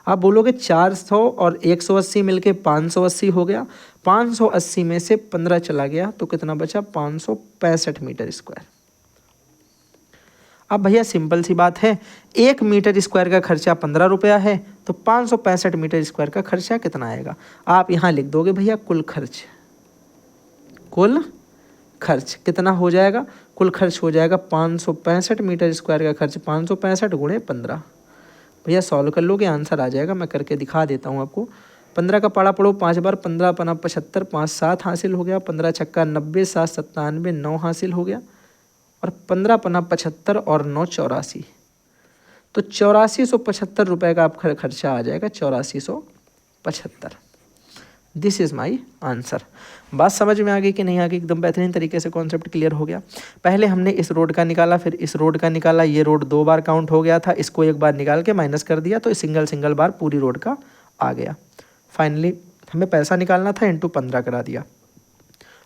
आप बोलोगे 400 और 180 मिलके 580 हो गया, 580 में से 15 चला गया तो कितना बचा, 565 मीटर स्क्वायर। अब भैया सिंपल सी बात है, 1 मीटर स्क्वायर का खर्चा 15 रुपया है, तो 565 मीटर स्क्वायर का खर्चा कितना आएगा? आप यहाँ लिख दोगे भैया कुल खर्च, कुल खर्च कितना हो जाएगा, कुल खर्च हो जाएगा 565 मीटर स्क्वायर का खर्च 565 गुणे 15। भैया सॉल्व कर लोगे आंसर आ जाएगा, मैं करके दिखा देता हूँ आपको। 15 का पाड़ा पड़ो 5 बार, 15 पना 75, 5 7 हासिल हो गया, 15 छक्का 90, 7 97, 9 हासिल हो गया, और 15 पना 75 और 9 84, तो 8475 रुपये का आप खर्चा आ जाएगा, 8475। This is my answer. बात समझ में आ गई कि नहीं आ गई? एकदम बेहतरीन तरीके से कॉन्सेप्ट क्लियर हो गया। पहले हमने इस रोड का निकाला, फिर इस रोड का निकाला, ये रोड 2 बार काउंट हो गया था, इसको एक बार निकाल के माइनस कर दिया तो सिंगल बार पूरी रोड का आ गया। फाइनली हमें पैसा निकालना था, इंटू 15 करा दिया।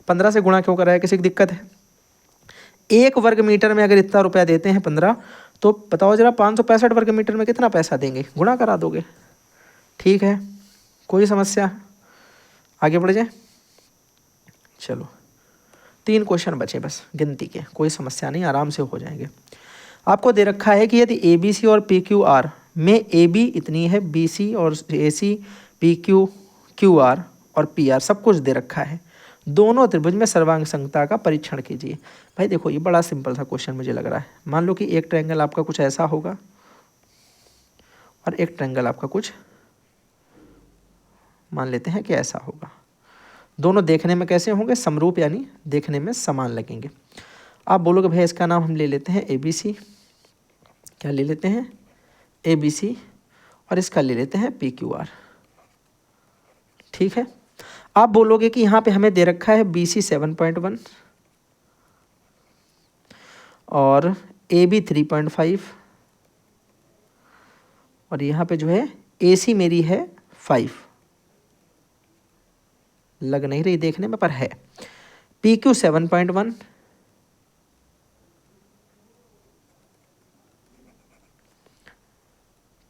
15 से गुणा क्यों कराया, किसी की दिक्कत है? 1 वर्ग मीटर में अगर इतना रुपया देते हैं 15, तो बताओ जरा 565 वर्ग मीटर में कितना पैसा देंगे, गुणा करा दोगे। ठीक है, कोई समस्या? आगे बढ़ जाए, चलो 3 क्वेश्चन बचे बस गिनती के, कोई समस्या नहीं, आराम से हो जाएंगे। आपको दे रखा है कि यदि ABC और PQR में AB इतनी है, BC और AC, PQ, QR और PR सब कुछ दे रखा है। दोनों त्रिभुज में सर्वांग समता का परीक्षण कीजिए। भाई देखो ये बड़ा सिंपल सा क्वेश्चन मुझे लग रहा है। मान लो कि एक ट्रायंगल आपका कुछ ऐसा होगा और एक ट्रायंगल आपका कुछ मान लेते हैं कि ऐसा होगा। दोनों देखने में कैसे होंगे? समरूप, यानी देखने में समान लगेंगे। आप बोलोगे भैया इसका नाम हम ले लेते हैं ABC। क्या ले लेते हैं? ABC। और इसका ले लेते हैं PQR। ठीक है। आप बोलोगे कि यहाँ पे हमें दे रखा है BC 7.1 और AB 3.5 और यहाँ पे जो है AC मेरी है 5। लग नहीं रही देखने में पर है। PQ 7.1,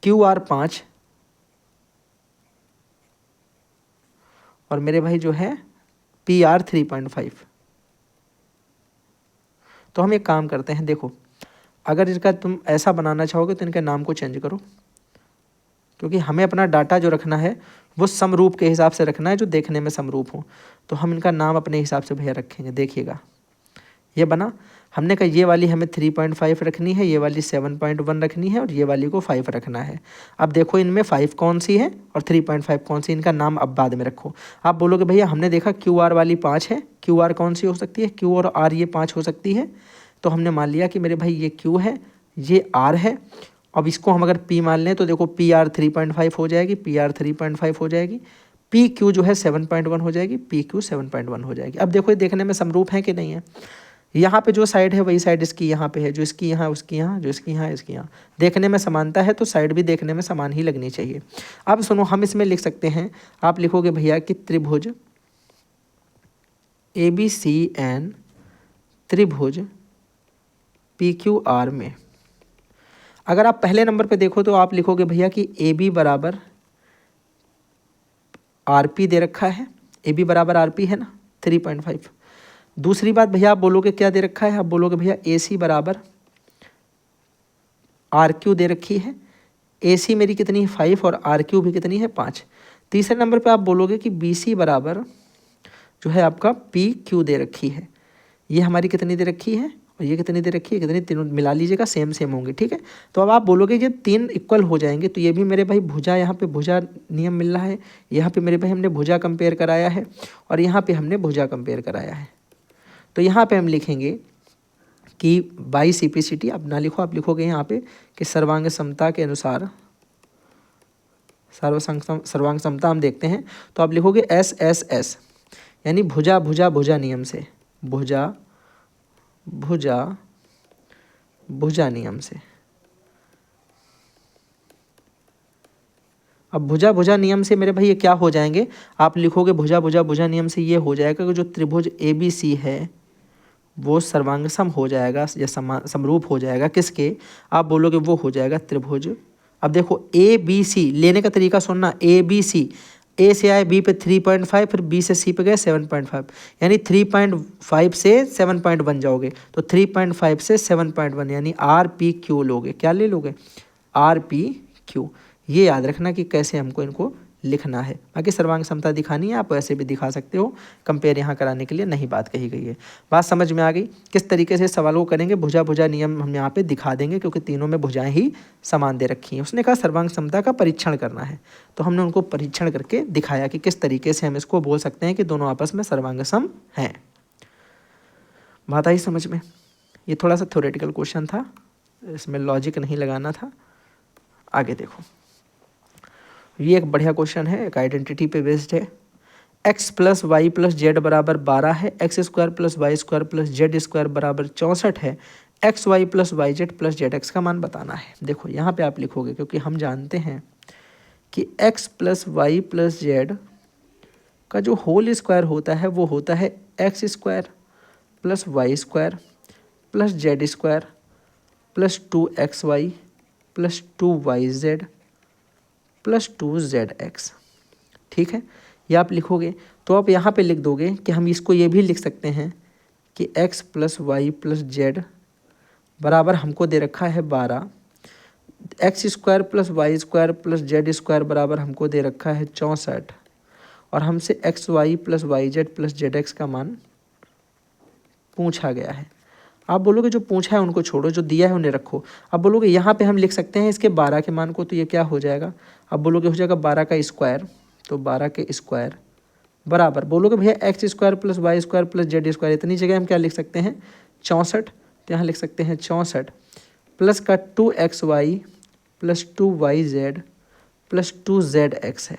QR 5 और मेरे भाई जो है PR 3.5। तो हम एक काम करते हैं, देखो अगर इसका तुम ऐसा बनाना चाहोगे तो इनके नाम को चेंज करो, क्योंकि हमें अपना डाटा जो रखना है वो समरूप के हिसाब से रखना है, जो देखने में समरूप हो। तो हम इनका नाम अपने हिसाब से भैया रखेंगे। देखिएगा ये बना, हमने कहा ये वाली हमें 3.5 रखनी है, ये वाली 7.1 रखनी है और ये वाली को 5 रखना है। अब देखो इनमें 5 कौन सी है और 3.5 कौन सी, इनका नाम अब बाद में रखो। आप बोलोगे भैया हमने देखा QR वाली 5 है, QR कौन सी हो सकती है? Q और R ये 5 हो सकती है। तो हमने मान लिया कि मेरे भाई ये Q है, ये R है। अब इसको हम अगर P मान लें तो देखो PR 3.5 हो जाएगी, PR 3.5 हो जाएगी, PQ जो है 7.1 हो जाएगी, PQ 7.1 हो जाएगी। अब देखो ये देखने में समरूप है कि नहीं है? यहाँ पे जो साइड है वही साइड इसकी यहाँ पे है, जो इसकी यहाँ उसकी यहाँ, जो इसकी यहाँ इसकी यहाँ। देखने में समानता है तो साइड भी देखने में समान ही लगनी चाहिए। अब सुनो, हम इसमें लिख सकते हैं, आप लिखोगे भैया कि त्रिभुज ABCN त्रिभुज PQR में, अगर आप पहले नंबर पे देखो तो आप लिखोगे भैया कि AB बराबर RP दे रखा है, AB बराबर RP है ना 3.5। दूसरी बात भैया आप बोलोगे क्या दे रखा है? आप बोलोगे भैया AC बराबर RQ दे रखी है। AC मेरी कितनी है? 5 और RQ भी कितनी है? 5। तीसरे नंबर पे आप बोलोगे कि BC बराबर जो है आपका PQ दे रखी है। ये हमारी कितनी दे रखी है और ये कितनी दे रखी है? कितनी? तीनों मिला लीजिएगा, सेम सेम होंगे। ठीक है। तो अब आप बोलोगे ये 3 इक्वल हो जाएंगे, तो ये भी मेरे भाई भुजा, यहाँ पे भुजा नियम मिल रहा है, यहाँ पे मेरे भाई हमने भुजा कंपेयर कराया है और यहाँ पे हमने भुजा कंपेयर कराया है। तो यहाँ पे हम लिखेंगे कि बाई CPCT, अब ना लिखो, आप लिखोगे यहाँ पे कि सर्वांग समता के अनुसार, सर्वांग समता हम देखते हैं तो आप लिखोगे SSS, यानी भुजा भुजा भुजा नियम से, भुजा भुजा भुजा नियम से। अब भुजा भुजा नियम से मेरे भाई ये क्या हो जाएंगे? आप लिखोगे भुजा भुजा भुजा नियम से ये हो जाएगा कि जो त्रिभुज ABC है वो सर्वांगसम हो जाएगा या समरूप हो जाएगा किसके? आप बोलोगे वो हो जाएगा त्रिभुज। अब देखो ABC लेने का तरीका सुनना, ABC A से आए B पे 3.5, फिर B से C पे गए 7.5, यानी 3.5 से 7.1 जाओगे तो 3.5 से 7.1 यानी RPQ लोगे। क्या ले लोगे? RPQ। ये याद रखना कि कैसे हमको इनको लिखना है। बाकी सर्वांग समता दिखानी है, आप ऐसे भी दिखा सकते हो, कंपेयर यहाँ कराने के लिए नहीं बात कही गई है। बात समझ में आ गई? किस तरीके से सवालों को करेंगे, भुजा भुजा नियम हम यहाँ पे दिखा देंगे, क्योंकि तीनों में भुजाएं ही समान दे रखी हैं। उसने कहा सर्वांग समता का परीक्षण करना है, तो हमने उनको परीक्षण करके दिखाया कि किस तरीके से हम इसको बोल सकते हैं कि दोनों आपस में सर्वांग सम हैं। बात आई समझ में? ये थोड़ा सा थ्योरेटिकल क्वेश्चन था, इसमें लॉजिक नहीं लगाना था। आगे देखो, ये एक बढ़िया क्वेश्चन है, एक आइडेंटिटी पे बेस्ड है। x plus y plus z बराबर 12 है, x square plus y square plus z square बराबर 64 है, x y plus y z plus z x का मान बताना है। देखो यहाँ पे आप लिखोगे, क्योंकि हम जानते हैं कि x plus y plus z का जो होल स्क्वायर होता है वो होता है x square plus y square plus z square plus 2xy plus 2yz plus 2zx। ठीक है, ये आप लिखोगे तो आप यहाँ पे लिख दोगे कि हम इसको ये भी लिख सकते हैं कि x plus y plus z बराबर हमको दे रखा है 12, x square plus y square plus z square बराबर हमको दे रखा है 64, और हमसे x y plus y z plus z x का मान पूछा गया है। आप बोलोगे जो पूछा है उनको छोड़ो, जो दिया है उन्हें रखो। अब बोलोगे यहाँ पे हम लिख सकते हैं इसके 12 के मान को, तो ये क्या हो जाएगा, अब बोलोगे हो जाएगा 12 का स्क्वायर, तो 12 के स्क्वायर बराबर, बोलोगे भैया x square plus y square plus z square, इतनी जगह हम क्या लिख सकते हैं 64, तो यहाँ लिख सकते हैं 64 प्लस का 2xy plus 2yz plus 2zx है।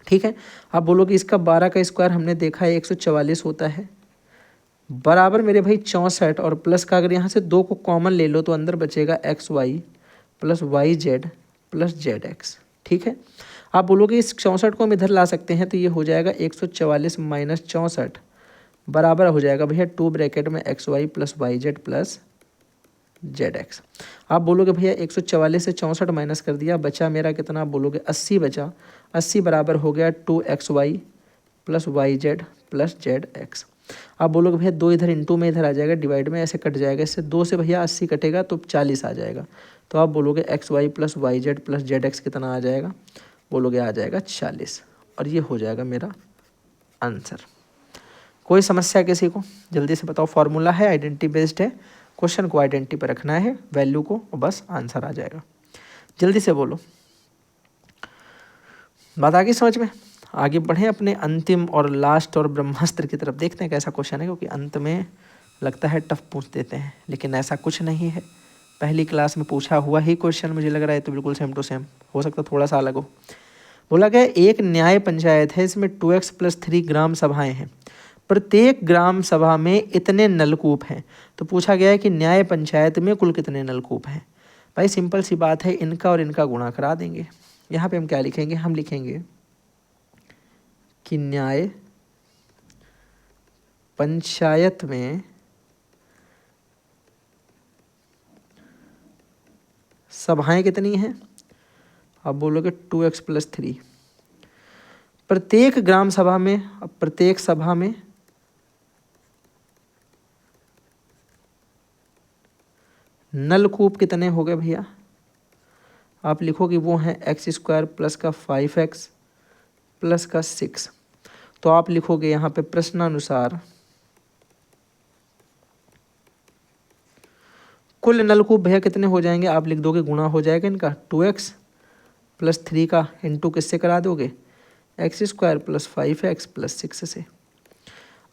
ठीक है, आप बोलोगे इसका 12 का स्क्वायर हमने देखा है 144 होता है, बराबर मेरे भाई 64 और प्लस का अगर यहाँ से 2 को कॉमन ले लो तो अंदर बचेगा xy plus yz plus zx। ठीक है, आप बोलोगे इस 64 को हम इधर ला सकते हैं, तो ये हो जाएगा 144 माइनस 64 बराबर हो जाएगा भैया 2 ब्रैकेट में xy plus yz plus zx। आप बोलोगे भैया 144 से 64 माइनस कर दिया, बचा मेरा कितना, आप बोलोगे 80 बचा, 80 बराबर हो गया 2xy plus yz plus zx। आप बोलोगे भैया 2 इधर इंटू में इधर आ जाएगा, डिवाइड में ऐसे कट जाएगा, इससे 2 से भैया 80 कटेगा तो 40 आ जाएगा, तो आप बोलोगे xy plus yz plus zx कितना आ जाएगा, बोलोगे आ जाएगा 40, और ये हो जाएगा मेरा आंसर। कोई समस्या किसी को, जल्दी से बताओ। फॉर्मूला है, आइडेंटिटी बेस्ड है, क्वेश्चन को आइडेंटिटी पर रखना है, वैल्यू को, और बस आंसर आ जाएगा। जल्दी से बोलो, बात आ गई समझ में। आगे बढ़ें अपने अंतिम और लास्ट और ब्रह्मास्त्र की तरफ, देखते हैं कैसा क्वेश्चन है, क्योंकि अंत में लगता है टफ पूछ देते हैं, लेकिन ऐसा कुछ नहीं है, पहली क्लास में पूछा हुआ ही क्वेश्चन मुझे लग रहा है, तो बिल्कुल सेम टू सेम, हो सकता थोड़ा सा अलग हो। बोला गया एक न्याय पंचायत है, इसमें 2x + 3 ग्राम सभाएं हैं, प्रत्येक ग्राम सभा में इतने नलकूप हैं। तो पूछा गया है कि न्याय पंचायत में कुल कितने नलकूप हैं। भाई सिंपल सी बात है, इनका और इनका गुणा करा देंगे। यहाँ पे हम क्या लिखेंगे, हम लिखेंगे कि न्याय पंचायत में सभाएं कितनी हैं, आप बोलोगे 2x + 3। प्रत्येक ग्राम सभा में, अब प्रत्येक सभा में नलकूप कितने हो गए भैया, आप लिखोगे वो हैं x² प्लस का 5x प्लस का 6। तो आप लिखोगे यहाँ पे प्रश्नानुसार कुल नलकूप भैया कितने हो जाएंगे, आप लिख दोगे गुणा हो जाएगा इनका 2x + 3 का इंटू किससे करा दोगे, x² प्लस 5x प्लस 6 से।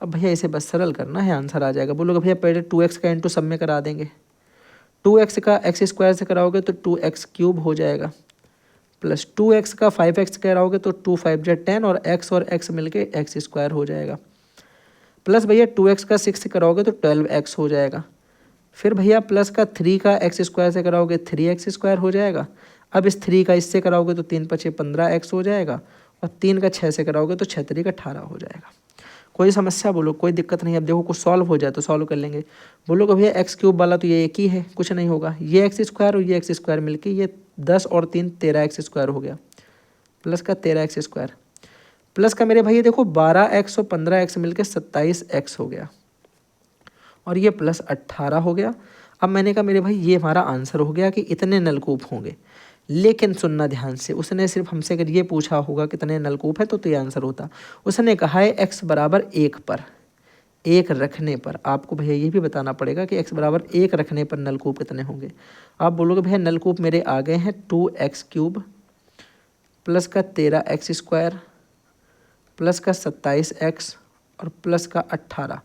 अब भैया इसे बस सरल करना है, आंसर आ जाएगा। बोलोगे भैया पहले 2x का इंटू सब में करा देंगे, 2x का x² से कराओगे तो 2x³ हो जाएगा, प्लस 2x का 5x कराओगे तो 2 5 × 10 और x मिलके x² हो जाएगा, प्लस भैया 2x का 6 से कराओगे तो 12x हो जाएगा, फिर भैया प्लस का 3 का x² से कराओगे 3x² हो जाएगा। अब इस 3 का इससे कराओगे तो 3 × 5 = 15x हो जाएगा, और 3 का 6 से कराओगे तो 6 × 3 = 18 हो जाएगा। कोई समस्या बोलो, कोई दिक्कत नहीं। अब देखो कुछ सॉल्व हो जाए तो सॉल्व कर लेंगे। बोलोगे भैया x³ वाला तो ये एक ही है, कुछ नहीं होगा, ये x² और ये x² मिलके ये 10 और 3 13x² हो गया, प्लस का 13x² प्लस का मेरे भाई देखो 12x और 15x मिलके 27x हो गया, और ये प्लस 18 हो गया। अब मैंने कहा मेरे भाई ये हमारा आंसर हो गया कि इतने नलकूप होंगे, लेकिन सुनना ध्यान से, उसने सिर्फ हमसे अगर ये पूछा होगा कितने नलकूप है तो ये आंसर होता। उसने कहा है x = 1 पर, 1 रखने पर। आपको भैया ये भी बताना पड़ेगा कि x = 1 रखने पर नलकूप कितने होंगे। आप बोलोगे भैया नलकूप मेरे आ गए हैं 2x³ प्लस का 13x² प्लस का 27x और प्लस का 18।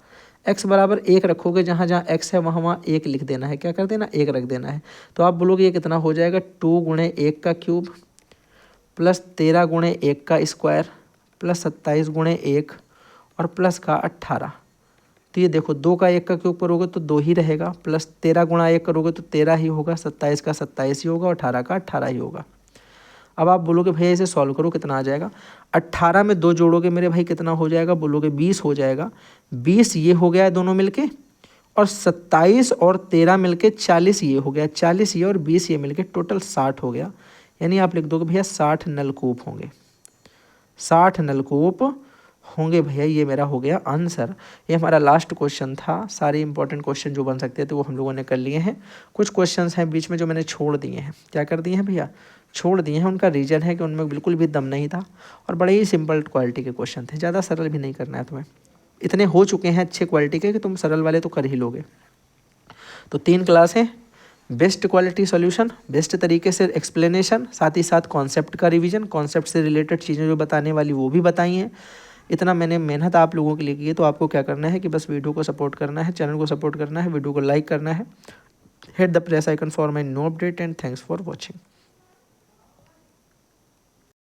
x = 1 रखोगे, जहाँ जहाँ x है वहाँ वहाँ 1 लिख देना है, क्या कर देना, 1 रख देना है। तो आप बोलोगे ये कितना हो जाएगा, 2 × 1 का क्यूब प्लस 13 × 1 का स्क्वायर प्लस 27 × 1 और प्लस का 18। तो ये देखो 2 का 1 का क्यूब करोगे तो 2 ही रहेगा, प्लस 13 × 1 करोगे तो 13 ही होगा, 27 का 27 ही होगा और 18 का 18 ही होगा। अब आप बोलोगे भैया इसे सॉल्व करो, कितना आ जाएगा, 18 में 2 जोड़ोगे मेरे भाई कितना हो जाएगा, बोलोगे 20 हो जाएगा। 20 ये हो गया है दोनों मिलके, और 27 और 13 मिलके 40 ये हो गया, 40 ये और 20 ये मिलके टोटल 60 हो गया। यानी आप लिख दोगे भैया 60 नलकूप होंगे, 60 नलकूप होंगे भैया, ये मेरा हो गया आंसर। ये हमारा लास्ट क्वेश्चन था। सारे इंपॉर्टेंट क्वेश्चन जो बन सकते थे वो हम लोगों ने कर लिए हैं। कुछ क्वेश्चंस हैं बीच में जो मैंने छोड़ दिए हैं। क्या कर दिए हैं भैया? छोड़ दिए हैं। उनका रीज़न है कि उनमें बिल्कुल भी दम नहीं था और बड़े ही सिंपल क्वालिटी के क्वेश्चन थे, ज़्यादा सरल भी नहीं करना है तुम्हें। इतने हो चुके हैं अच्छे क्वालिटी के कि तुम सरल वाले तो कर ही लोगे। तो 3 क्लास हैं, बेस्ट क्वालिटी सॉल्यूशन, बेस्ट तरीके से एक्सप्लेनेशन, साथ ही साथ कॉन्सेप्ट का रिवीजन, कॉन्सेप्ट से रिलेटेड चीज़ें जो बताने वाली वो भी बताई हैं। इतना मैंने मेहनत आप लोगों के लिए की है, तो आपको क्या करना है कि बस वीडियो को सपोर्ट करना है, चैनल को सपोर्ट करना है, वीडियो को लाइक करना है, hit the press icon for my no update and thanks for watching.